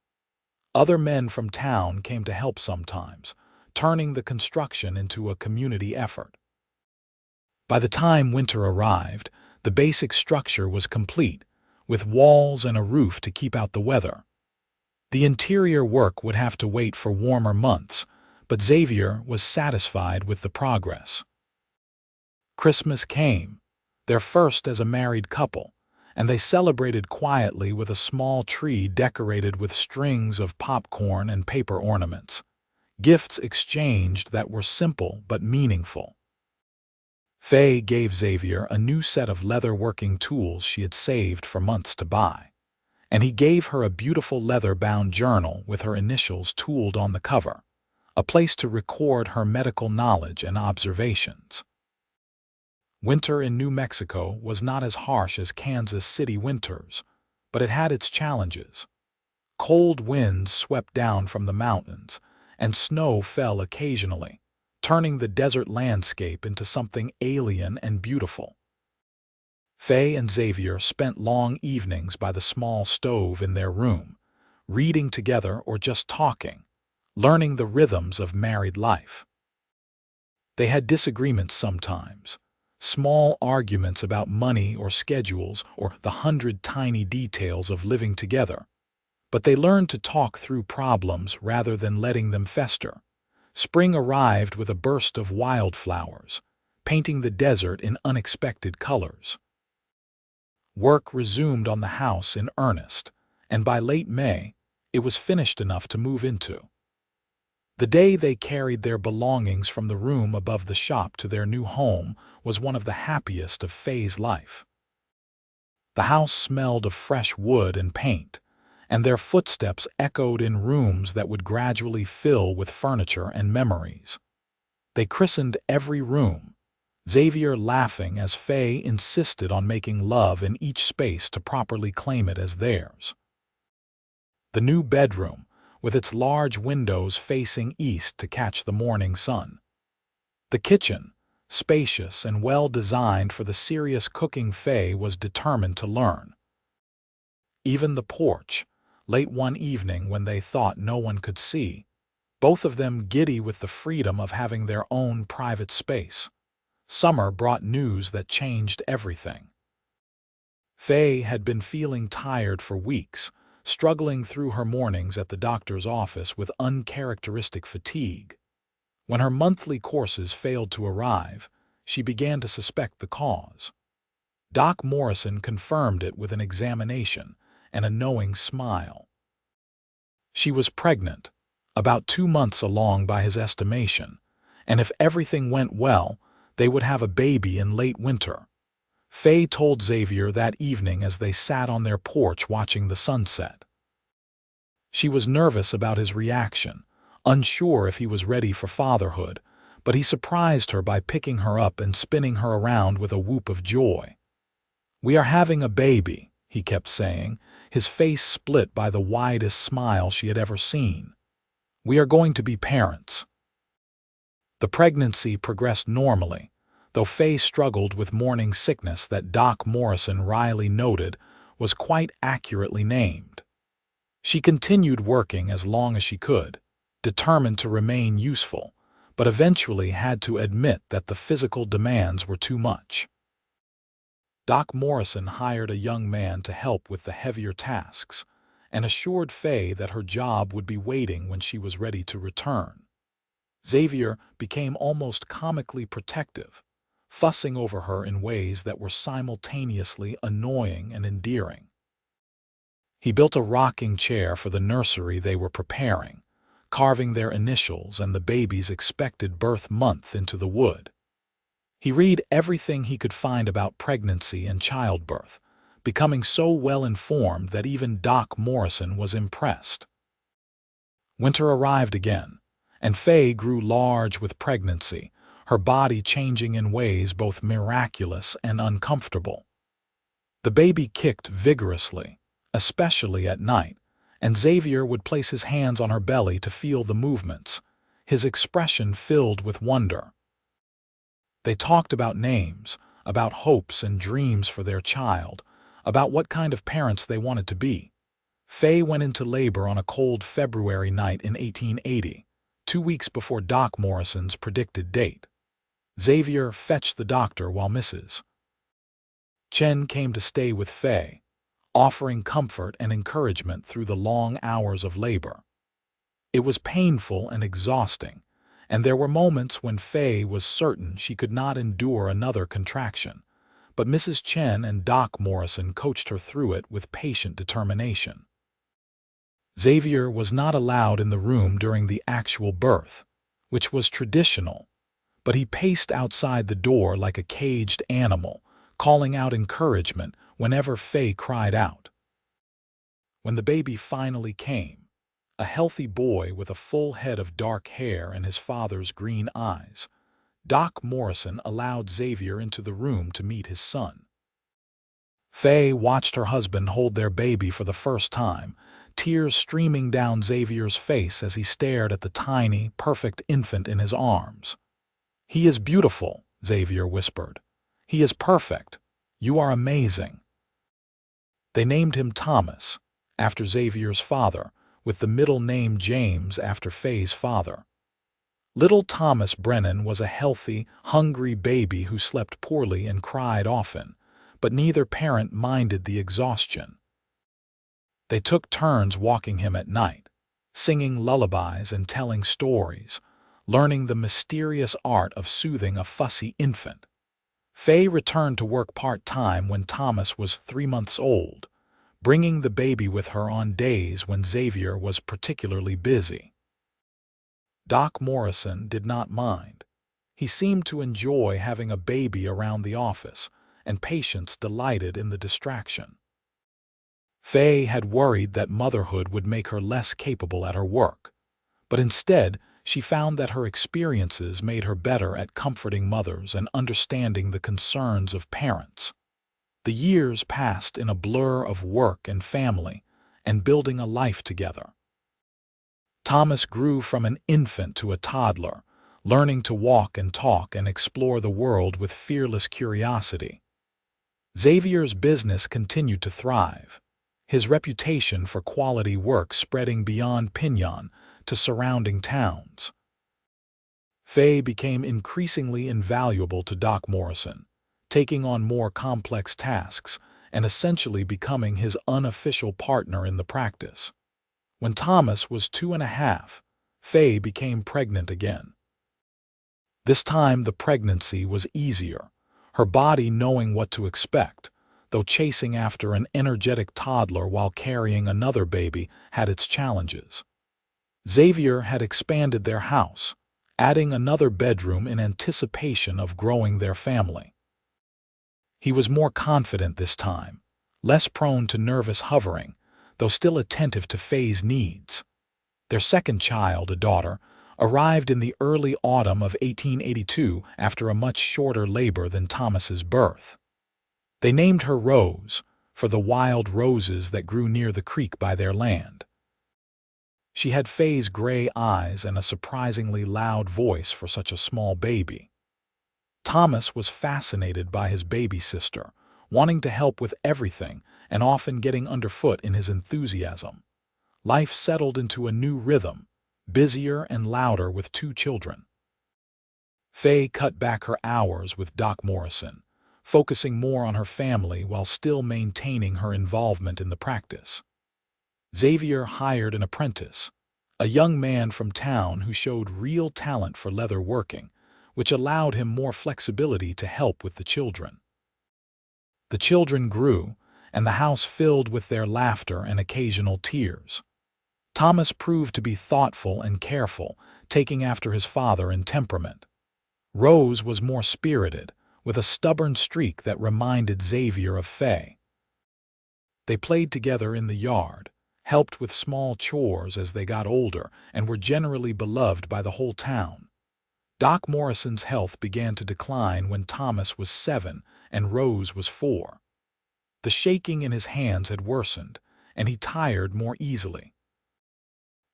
Other men from town came to help sometimes, turning the construction into a community effort. By the time winter arrived, the basic structure was complete, with walls and a roof to keep out the weather. The interior work would have to wait for warmer months, but Xavier was satisfied with the progress. Christmas came, their first as a married couple, and they celebrated quietly with a small tree decorated with strings of popcorn and paper ornaments, gifts exchanged that were simple but meaningful. Faye gave Xavier a new set of leather working tools she had saved for months to buy, and he gave her a beautiful leather-bound journal with her initials tooled on the cover, a place to record her medical knowledge and observations. Winter in New Mexico was not as harsh as Kansas City winters, but it had its challenges. Cold winds swept down from the mountains, and snow fell occasionally, turning the desert landscape into something alien and beautiful. Faye and Xavier spent long evenings by the small stove in their room, reading together or just talking, learning the rhythms of married life. They had disagreements sometimes, small arguments about money or schedules or the 100 tiny details of living together, but they learned to talk through problems rather than letting them fester. Spring arrived with a burst of wildflowers, painting the desert in unexpected colors. Work resumed on the house in earnest, and by late May, it was finished enough to move into. The day they carried their belongings from the room above the shop to their new home was one of the happiest of Faye's life. The house smelled of fresh wood and paint, and their footsteps echoed in rooms that would gradually fill with furniture and memories. They christened every room, Xavier laughing as Faye insisted on making love in each space to properly claim it as theirs. The new bedroom, with its large windows facing east to catch the morning sun. The kitchen, spacious and well-designed for the serious cooking Faye was determined to learn. Even the porch, late one evening when they thought no one could see, both of them giddy with the freedom of having their own private space. Summer brought news that changed everything. Faye had been feeling tired for weeks, struggling through her mornings at the doctor's office with uncharacteristic fatigue. When her monthly courses failed to arrive, she began to suspect the cause. Doc Morrison confirmed it with an examination and a knowing smile. She was pregnant, about 2 months along by his estimation, and if everything went well, they would have a baby in late winter. Faye told Xavier that evening as they sat on their porch watching the sunset. She was nervous about his reaction, unsure if he was ready for fatherhood, but he surprised her by picking her up and spinning her around with a whoop of joy. "We are having a baby," he kept saying, his face split by the widest smile she had ever seen. "We are going to be parents." The pregnancy progressed normally, though Faye struggled with morning sickness that Doc Morrison wryly noted was quite accurately named. She continued working as long as she could, determined to remain useful, but eventually had to admit that the physical demands were too much. Doc Morrison hired a young man to help with the heavier tasks and assured Faye that her job would be waiting when she was ready to return. Xavier became almost comically protective, fussing over her in ways that were simultaneously annoying and endearing. He built a rocking chair for the nursery they were preparing, carving their initials and the baby's expected birth month into the wood. He read everything he could find about pregnancy and childbirth, becoming so well informed that even Doc Morrison was impressed. Winter arrived again, and Faye grew large with pregnancy, her body changing in ways both miraculous and uncomfortable. The baby kicked vigorously, especially at night, and Xavier would place his hands on her belly to feel the movements, his expression filled with wonder. They talked about names, about hopes and dreams for their child, about what kind of parents they wanted to be. Faye went into labor on a cold February night in 1880, 2 weeks before Doc Morrison's predicted date. Xavier fetched the doctor while Mrs. Chen came to stay with Faye, offering comfort and encouragement through the long hours of labor. It was painful and exhausting, and there were moments when Faye was certain she could not endure another contraction, but Mrs. Chen and Doc Morrison coached her through it with patient determination. Xavier was not allowed in the room during the actual birth, which was traditional, but he paced outside the door like a caged animal, calling out encouragement whenever Faye cried out. When the baby finally came, a healthy boy with a full head of dark hair and his father's green eyes, Doc Morrison allowed Xavier into the room to meet his son. Faye watched her husband hold their baby for the first time, tears streaming down Xavier's face as he stared at the tiny, perfect infant in his arms. "He is beautiful," Xavier whispered. "He is perfect. You are amazing." They named him Thomas, after Xavier's father, with the middle name James after Faye's father. Little Thomas Brennan was a healthy, hungry baby who slept poorly and cried often, but neither parent minded the exhaustion. They took turns walking him at night, singing lullabies and telling stories, learning the mysterious art of soothing a fussy infant. Faye returned to work part-time when Thomas was 3 months old, bringing the baby with her on days when Xavier was particularly busy. Doc Morrison did not mind. He seemed to enjoy having a baby around the office, and patients delighted in the distraction. Faye had worried that motherhood would make her less capable at her work, but instead she found that her experiences made her better at comforting mothers and understanding the concerns of parents. The years passed in a blur of work and family and building a life together. Thomas grew from an infant to a toddler, learning to walk and talk and explore the world with fearless curiosity. Xavier's business continued to thrive, his reputation for quality work spreading beyond Piñon to surrounding towns. Faye became increasingly invaluable to Doc Morrison, taking on more complex tasks and essentially becoming his unofficial partner in the practice. When Thomas was 2.5, Faye became pregnant again. This time the pregnancy was easier, her body knowing what to expect, though chasing after an energetic toddler while carrying another baby had its challenges. Xavier had expanded their house, adding another bedroom in anticipation of growing their family. He was more confident this time, less prone to nervous hovering, though still attentive to Faye's needs. Their second child, a daughter, arrived in the early autumn of 1882 after a much shorter labor than Thomas's birth. They named her Rose, for the wild roses that grew near the creek by their land. She had Faye's gray eyes and a surprisingly loud voice for such a small baby. Thomas was fascinated by his baby sister, wanting to help with everything and often getting underfoot in his enthusiasm. Life settled into a new rhythm, busier and louder with 2 children. Faye cut back her hours with Doc Morrison, focusing more on her family while still maintaining her involvement in the practice. Xavier hired an apprentice, a young man from town who showed real talent for leather working, which allowed him more flexibility to help with the children. The children grew, and the house filled with their laughter and occasional tears. Thomas proved to be thoughtful and careful, taking after his father in temperament. Rose was more spirited, with a stubborn streak that reminded Xavier of Faye. They played together in the yard, helped with small chores as they got older, and were generally beloved by the whole town. Doc Morrison's health began to decline when Thomas was 7 and Rose was 4. The shaking in his hands had worsened, and he tired more easily.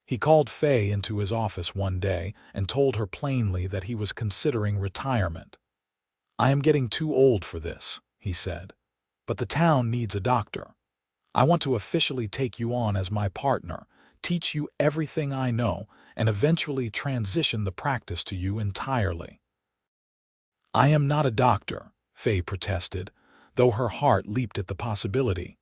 He called Faye into his office one day and told her plainly that he was considering retirement. "I am getting too old for this," he said, "but the town needs a doctor. I want to officially take you on as my partner, teach you everything I know, and eventually transition the practice to you entirely." "I am not a doctor," Faye protested, though her heart leaped at the possibility.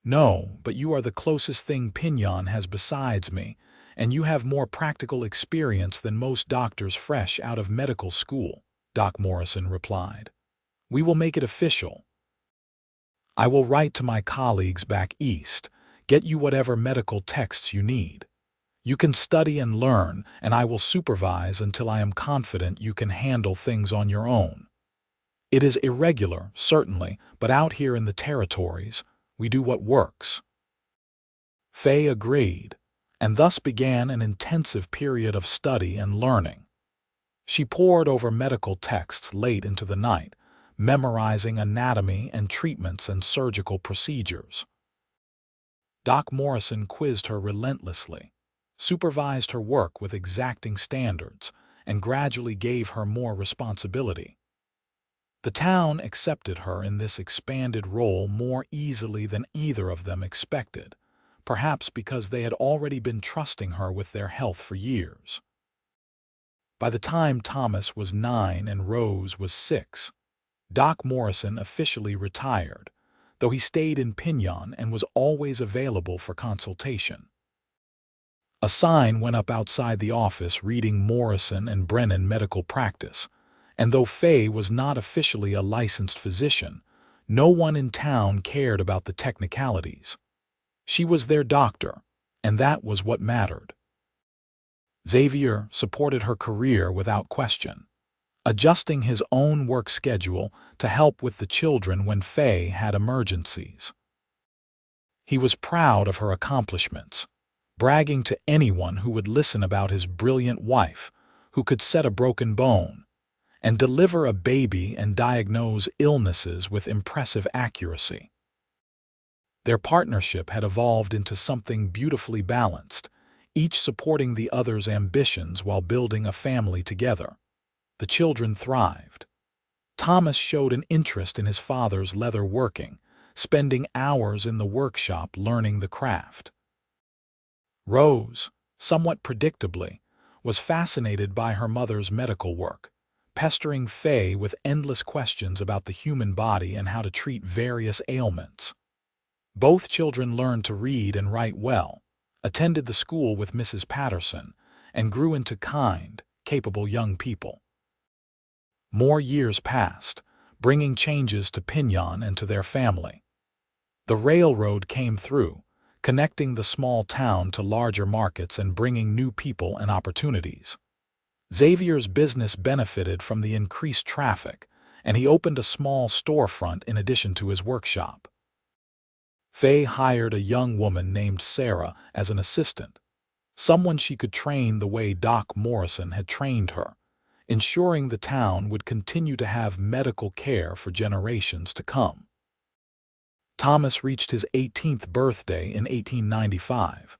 "No, but you are the closest thing Piñon has besides me, and you have more practical experience than most doctors fresh out of medical school," Doc Morrison replied. "We will make it official. I will write to my colleagues back east, get you whatever medical texts you need. You can study and learn, and I will supervise until I am confident you can handle things on your own. It is irregular, certainly, but out here in the territories, we do what works." Faye agreed, and thus began an intensive period of study and learning. She pored over medical texts late into the night, memorizing anatomy and treatments and surgical procedures. Doc Morrison quizzed her relentlessly, supervised her work with exacting standards, and gradually gave her more responsibility. The town accepted her in this expanded role more easily than either of them expected, perhaps because they had already been trusting her with their health for years. By the time Thomas was 9 and Rose was 6, Doc Morrison officially retired, though he stayed in Piñon and was always available for consultation. A sign went up outside the office reading Morrison and Brennan Medical Practice, and though Faye was not officially a licensed physician, no one in town cared about the technicalities. She was their doctor, and that was what mattered. Xavier supported her career without question, adjusting his own work schedule to help with the children when Faye had emergencies. He was proud of her accomplishments, bragging to anyone who would listen about his brilliant wife, who could set a broken bone, and deliver a baby and diagnose illnesses with impressive accuracy. Their partnership had evolved into something beautifully balanced, each supporting the other's ambitions while building a family together. The children thrived. Thomas showed an interest in his father's leather working, spending hours in the workshop learning the craft. Rose, somewhat predictably, was fascinated by her mother's medical work, pestering Faye with endless questions about the human body and how to treat various ailments. Both children learned to read and write well, attended the school with Mrs. Patterson, and grew into kind, capable young people. More years passed, bringing changes to Piñon and to their family. The railroad came through, connecting the small town to larger markets and bringing new people and opportunities. Xavier's business benefited from the increased traffic, and he opened a small storefront in addition to his workshop. Faye hired a young woman named Sarah as an assistant, someone she could train the way Doc Morrison had trained her, ensuring the town would continue to have medical care for generations to come. Thomas reached his 18th birthday in 1895,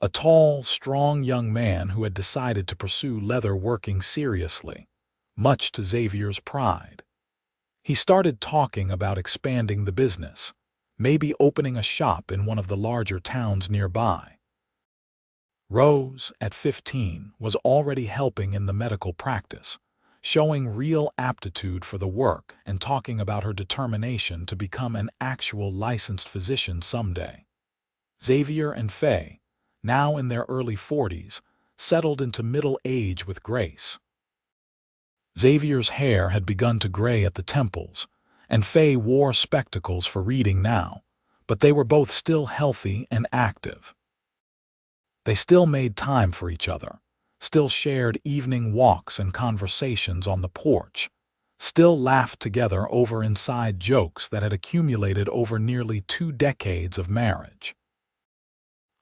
a tall, strong young man who had decided to pursue leather working seriously, much to Xavier's pride. He started talking about expanding the business, maybe opening a shop in one of the larger towns nearby. Rose, at 15, was already helping in the medical practice, showing real aptitude for the work and talking about her determination to become an actual licensed physician someday. Xavier and Faye, now in their early 40s, settled into middle age with grace. Xavier's hair had begun to gray at the temples, and Faye wore spectacles for reading now, but they were both still healthy and active. They still made time for each other, still shared evening walks and conversations on the porch, still laughed together over inside jokes that had accumulated over nearly 2 decades of marriage.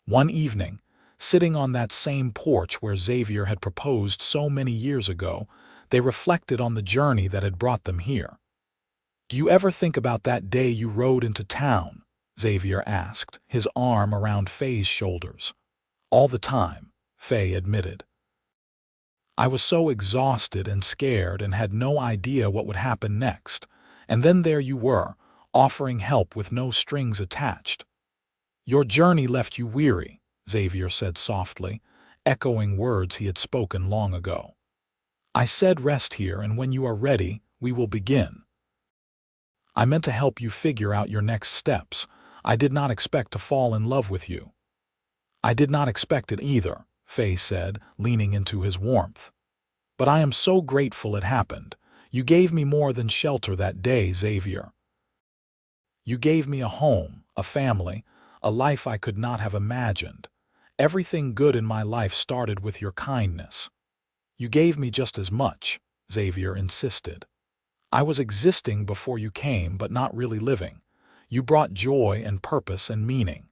One evening, sitting on that same porch where Xavier had proposed so many years ago, they reflected on the journey that had brought them here. "Do you ever think about that day you rode into town?" Xavier asked, his arm around Faye's shoulders. "All the time," Faye admitted. "I was so exhausted and scared and had no idea what would happen next, and then there you were, offering help with no strings attached." "Your journey left you weary," Xavier said softly, echoing words he had spoken long ago. "I said rest here, and when you are ready, we will begin. I meant to help you figure out your next steps. I did not expect to fall in love with you." "I did not expect it either," Faye said, leaning into his warmth. "But I am so grateful it happened. You gave me more than shelter that day, Xavier. You gave me a home, a family, a life I could not have imagined. Everything good in my life started with your kindness." "You gave me just as much," Xavier insisted. "I was existing before you came, but not really living. You brought joy and purpose and meaning.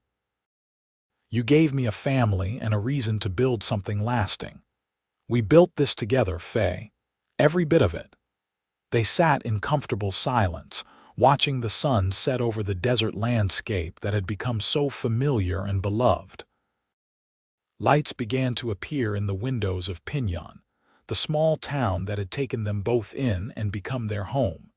You gave me a family and a reason to build something lasting. We built this together, Faye. Every bit of it." They sat in comfortable silence, watching the sun set over the desert landscape that had become so familiar and beloved. Lights began to appear in the windows of Piñon, the small town that had taken them both in and become their home.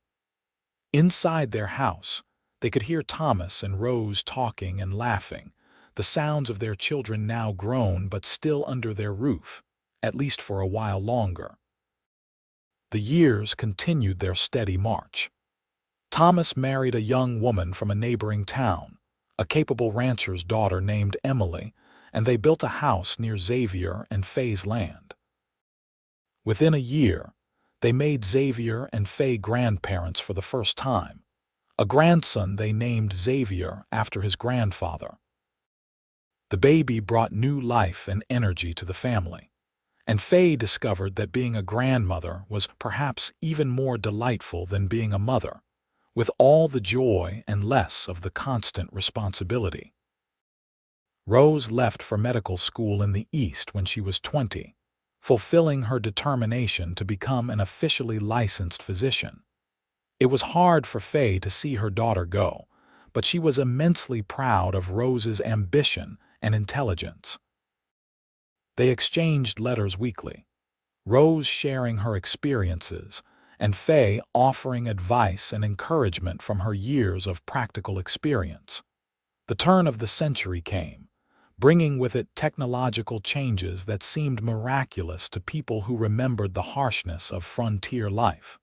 Inside their house, they could hear Thomas and Rose talking and laughing, the sounds of their children now grown but still under their roof, at least for a while longer. The years continued their steady march. Thomas married a young woman from a neighboring town, a capable rancher's daughter named Emily, and they built a house near Xavier and Faye's land. Within a year, they made Xavier and Faye grandparents for the first time, a grandson they named Xavier after his grandfather. The baby brought new life and energy to the family, and Faye discovered that being a grandmother was perhaps even more delightful than being a mother, with all the joy and less of the constant responsibility. Rose left for medical school in the East when she was 20, fulfilling her determination to become an officially licensed physician. It was hard for Faye to see her daughter go, but she was immensely proud of Rose's ambition and intelligence. They exchanged letters weekly, Rose sharing her experiences, and Faye offering advice and encouragement from her years of practical experience. The turn of the century came, bringing with it technological changes that seemed miraculous to people who remembered the harshness of frontier life.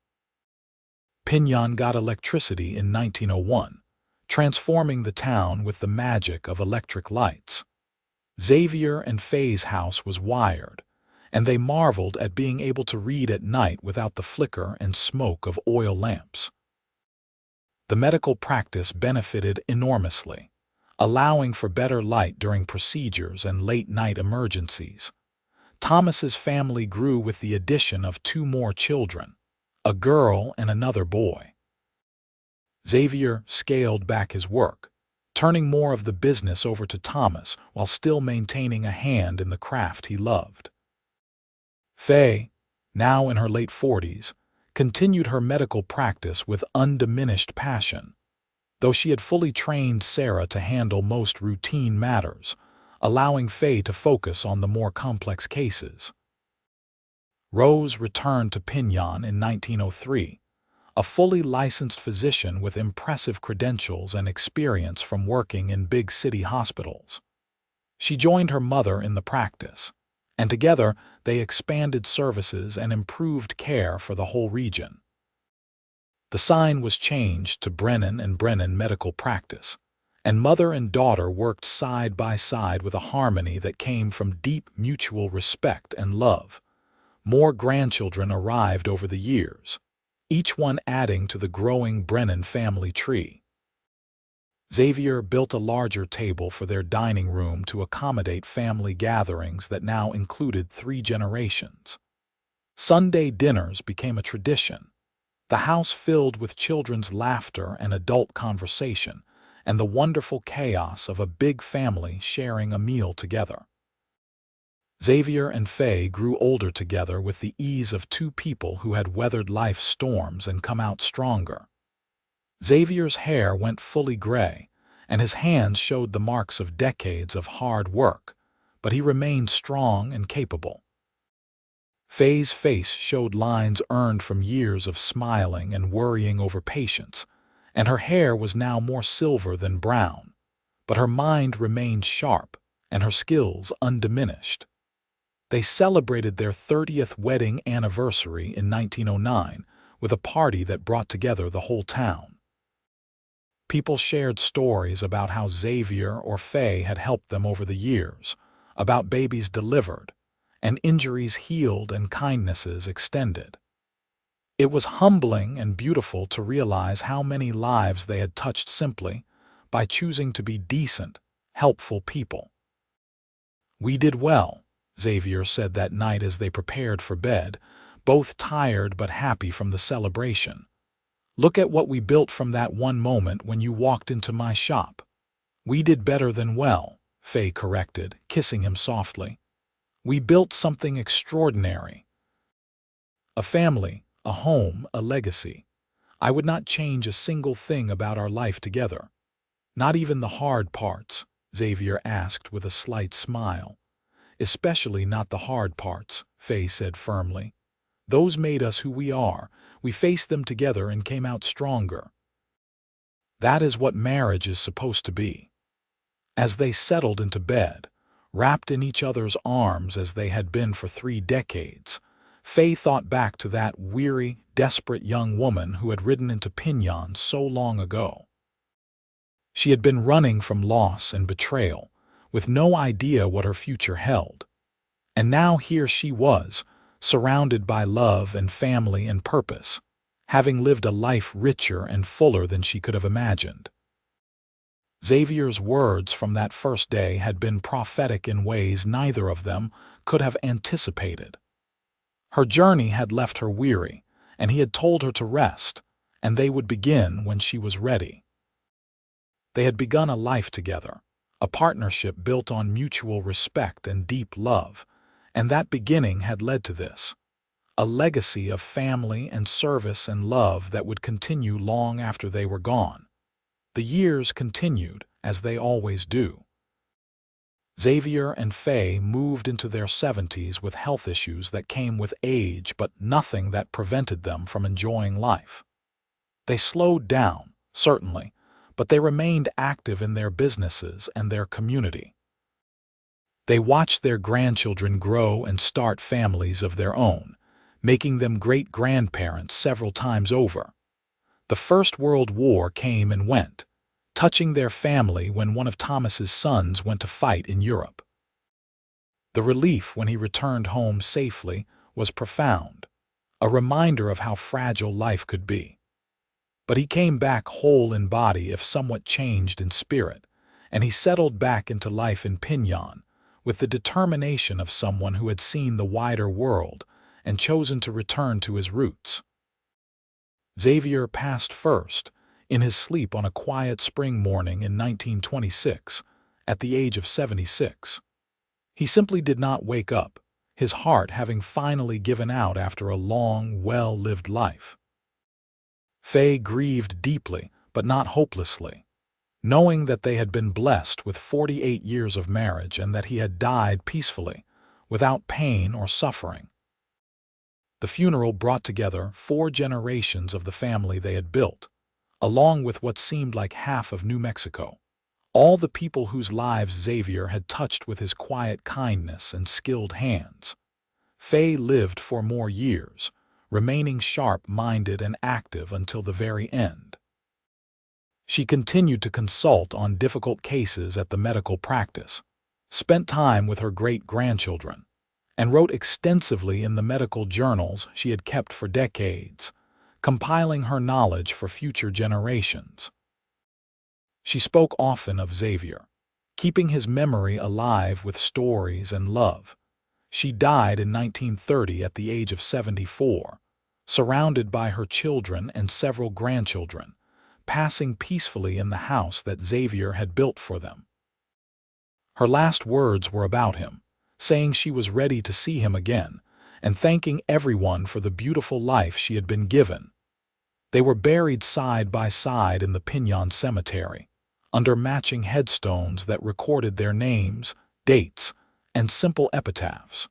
Piñon got electricity in 1901, transforming the town with the magic of electric lights. Xavier and Faye's house was wired, and they marveled at being able to read at night without the flicker and smoke of oil lamps. The medical practice benefited enormously, allowing for better light during procedures and late-night emergencies. Thomas's family grew with the addition of 2 more children, a girl and another boy. Xavier scaled back his work, turning more of the business over to Thomas while still maintaining a hand in the craft he loved. Faye, now in her late 40s, continued her medical practice with undiminished passion. Though she had fully trained Sarah to handle most routine matters, allowing Faye to focus on the more complex cases. Rose returned to Piñon in 1903, a fully licensed physician with impressive credentials and experience from working in big city hospitals. She joined her mother in the practice, and together they expanded services and improved care for the whole region. The sign was changed to Brennan and Brennan Medical Practice, and mother and daughter worked side by side with a harmony that came from deep mutual respect and love. More grandchildren arrived over the years, each one adding to the growing Brennan family tree. Xavier built a larger table for their dining room to accommodate family gatherings that now included 3 generations. Sunday dinners became a tradition, the house filled with children's laughter and adult conversation, and the wonderful chaos of a big family sharing a meal together. Xavier and Faye grew older together with the ease of 2 people who had weathered life's storms and come out stronger. Xavier's hair went fully gray, and his hands showed the marks of decades of hard work, but he remained strong and capable. Faye's face showed lines earned from years of smiling and worrying over patients, and her hair was now more silver than brown, but her mind remained sharp and her skills undiminished. They celebrated their 30th wedding anniversary in 1909 with a party that brought together the whole town. People shared stories about how Xavier or Faye had helped them over the years, about babies delivered, and injuries healed and kindnesses extended. It was humbling and beautiful to realize how many lives they had touched simply by choosing to be decent, helpful people. "We did well," Xavier said that night as they prepared for bed, both tired but happy from the celebration. "Look at what we built from that one moment when you walked into my shop." "We did better than well," Faye corrected, kissing him softly. "We built something extraordinary. A family, a home, a legacy. I would not change a single thing about our life together." "Not even the hard parts?" Xavier asked with a slight smile. "Especially not the hard parts," Faye said firmly. "Those made us who we are. We faced them together and came out stronger." That is what marriage is supposed to be. As they settled into bed, wrapped in each other's arms as they had been for 3 decades, Faye thought back to that weary, desperate young woman who had ridden into Piñon so long ago. She had been running from loss and betrayal, with no idea what her future held. And now here she was, surrounded by love and family and purpose, having lived a life richer and fuller than she could have imagined. Xavier's words from that first day had been prophetic in ways neither of them could have anticipated. Her journey had left her weary, and he had told her to rest, and they would begin when she was ready. They had begun a life together, a partnership built on mutual respect and deep love, and that beginning had led to this, a legacy of family and service and love that would continue long after they were gone. The years continued, as they always do. Xavier and Faye moved into their 70s with health issues that came with age, but nothing that prevented them from enjoying life. They slowed down, certainly, but they remained active in their businesses and their community. They watched their grandchildren grow and start families of their own, making them great-grandparents several times over. The First World War came and went, touching their family when one of Thomas's sons went to fight in Europe. The relief when he returned home safely was profound, a reminder of how fragile life could be. But he came back whole in body if somewhat changed in spirit, and he settled back into life in Piñon with the determination of someone who had seen the wider world and chosen to return to his roots. Xavier passed first, in his sleep on a quiet spring morning in 1926, at the age of 76. He simply did not wake up, his heart having finally given out after a long, well-lived life. Faye grieved deeply, but not hopelessly. knowing that they had been blessed with 48 years of marriage and that he had died peacefully, without pain or suffering. The funeral brought together 4 generations of the family they had built, along with what seemed like half of New Mexico. All the people whose lives Xavier had touched with his quiet kindness and skilled hands. Faye lived for more years, remaining sharp-minded and active until the very end. She continued to consult on difficult cases at the medical practice, spent time with her great-grandchildren, and wrote extensively in the medical journals she had kept for decades, compiling her knowledge for future generations. She spoke often of Xavier, keeping his memory alive with stories and love. She died in 1930 at the age of 74, surrounded by her children and several grandchildren, passing peacefully in the house that Xavier had built for them. Her last words were about him, saying she was ready to see him again, and thanking everyone for the beautiful life she had been given. They were buried side by side in the Piñon cemetery, under matching headstones that recorded their names, dates, and simple epitaphs.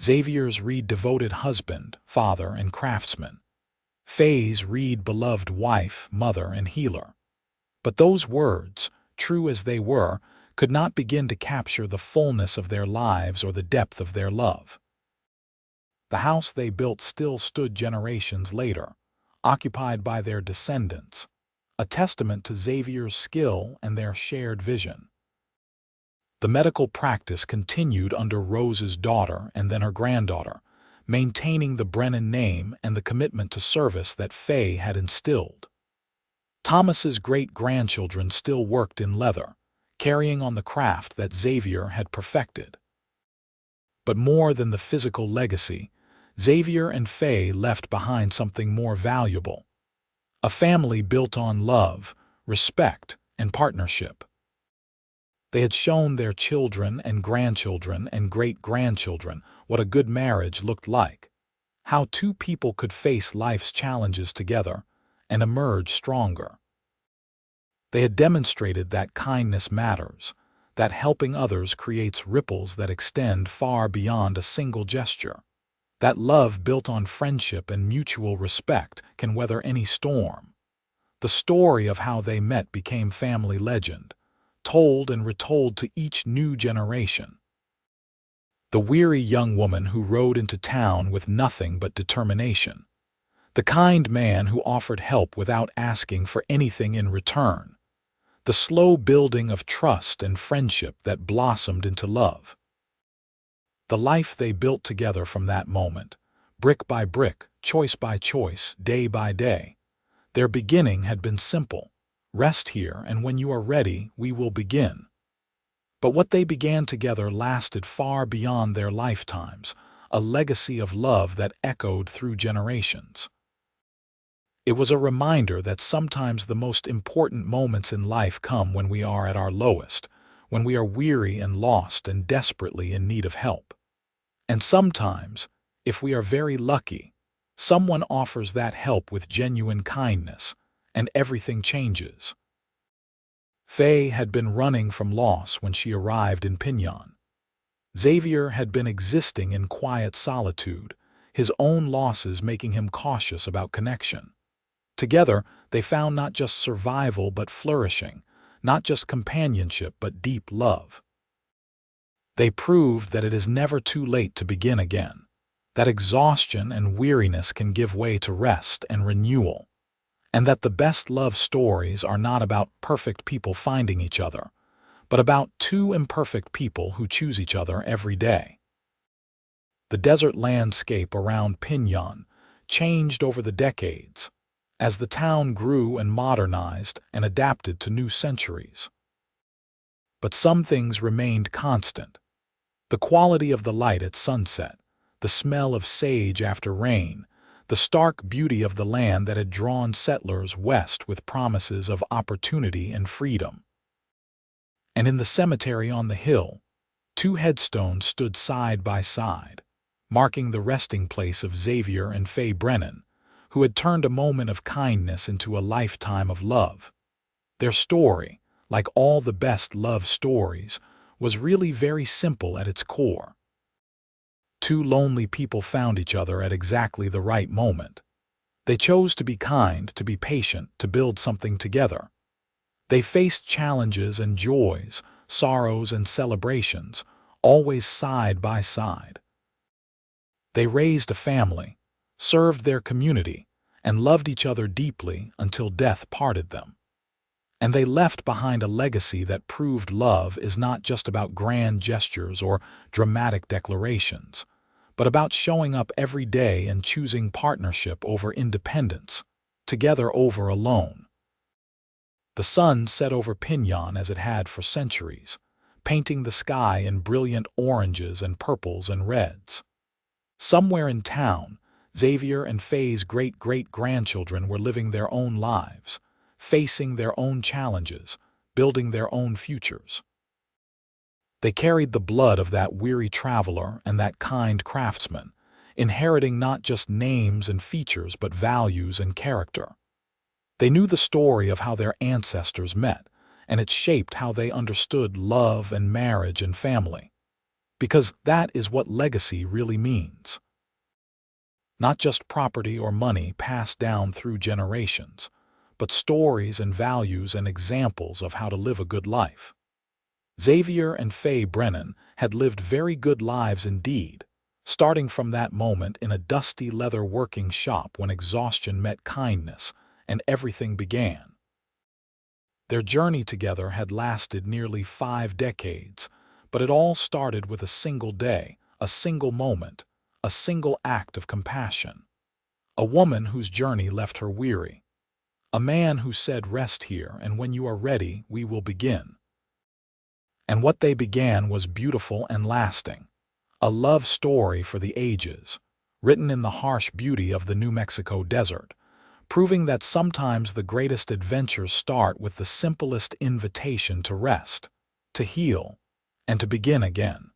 Xavier's read devoted husband, father, and craftsman. Faye's read beloved wife, mother, and healer. But those words, true as they were, could not begin to capture the fullness of their lives or the depth of their love. The house they built still stood generations later, occupied by their descendants, a testament to Xavier's skill and their shared vision. The medical practice continued under Rose's daughter and then her granddaughter, maintaining the Brennan name and the commitment to service that Faye had instilled. Thomas's great-grandchildren still worked in leather, carrying on the craft that Xavier had perfected. But more than the physical legacy, Xavier and Faye left behind something more valuable. A family built on love, respect, and partnership. They had shown their children and grandchildren and great-grandchildren what a good marriage looked like, how 2 people could face life's challenges together and emerge stronger. They had demonstrated that kindness matters, that helping others creates ripples that extend far beyond a single gesture, that love built on friendship and mutual respect can weather any storm. The story of how they met became family legend, told and retold to each new generation. The weary young woman who rode into town with nothing but determination. The kind man who offered help without asking for anything in return. The slow building of trust and friendship that blossomed into love. The life they built together from that moment, brick by brick, choice by choice, day by day. Their beginning had been simple. Rest here, and when you are ready, we will begin. But what they began together lasted far beyond their lifetimes, a legacy of love that echoed through generations. It was a reminder that sometimes the most important moments in life come when we are at our lowest, when we are weary and lost and desperately in need of help. And sometimes, if we are very lucky, someone offers that help with genuine kindness, and everything changes. Faye had been running from loss when she arrived in Piñon. Xavier had been existing in quiet solitude, his own losses making him cautious about connection. Together, they found not just survival but flourishing, not just companionship but deep love. They proved that it is never too late to begin again, that exhaustion and weariness can give way to rest and renewal, and that the best love stories are not about perfect people finding each other, but about 2 imperfect people who choose each other every day. The desert landscape around Piñon changed over the decades, as the town grew and modernized and adapted to new centuries. But some things remained constant. The quality of the light at sunset, the smell of sage after rain, the stark beauty of the land that had drawn settlers west with promises of opportunity and freedom. And in the cemetery on the hill, 2 headstones stood side by side, marking the resting place of Xavier and Faye Brennan, who had turned a moment of kindness into a lifetime of love. Their story, like all the best love stories, was really very simple at its core. Two lonely people found each other at exactly the right moment. They chose to be kind, to be patient, to build something together. They faced challenges and joys, sorrows and celebrations, always side by side. They raised a family, served their community, and loved each other deeply until death parted them. And they left behind a legacy that proved love is not just about grand gestures or dramatic declarations, but about showing up every day and choosing partnership over independence, together over alone. The sun set over Piñon as it had for centuries, painting the sky in brilliant oranges and purples and reds. Somewhere in town, Xavier and Faye's great-great-grandchildren were living their own lives, facing their own challenges, building their own futures. They carried the blood of that weary traveler and that kind craftsman, inheriting not just names and features but values and character. They knew the story of how their ancestors met, and it shaped how they understood love and marriage and family. Because that is what legacy really means. Not just property or money passed down through generations, but stories and values and examples of how to live a good life. Xavier and Faye Brennan had lived very good lives indeed, starting from that moment in a dusty leather working shop when exhaustion met kindness and everything began. Their journey together had lasted nearly 5 decades, but it all started with a single day, a single moment, a single act of compassion. A woman whose journey left her weary. A man who said, "Rest here, and when you are ready, we will begin." And what they began was beautiful and lasting. A love story for the ages, written in the harsh beauty of the New Mexico desert, proving that sometimes the greatest adventures start with the simplest invitation to rest, to heal, and to begin again.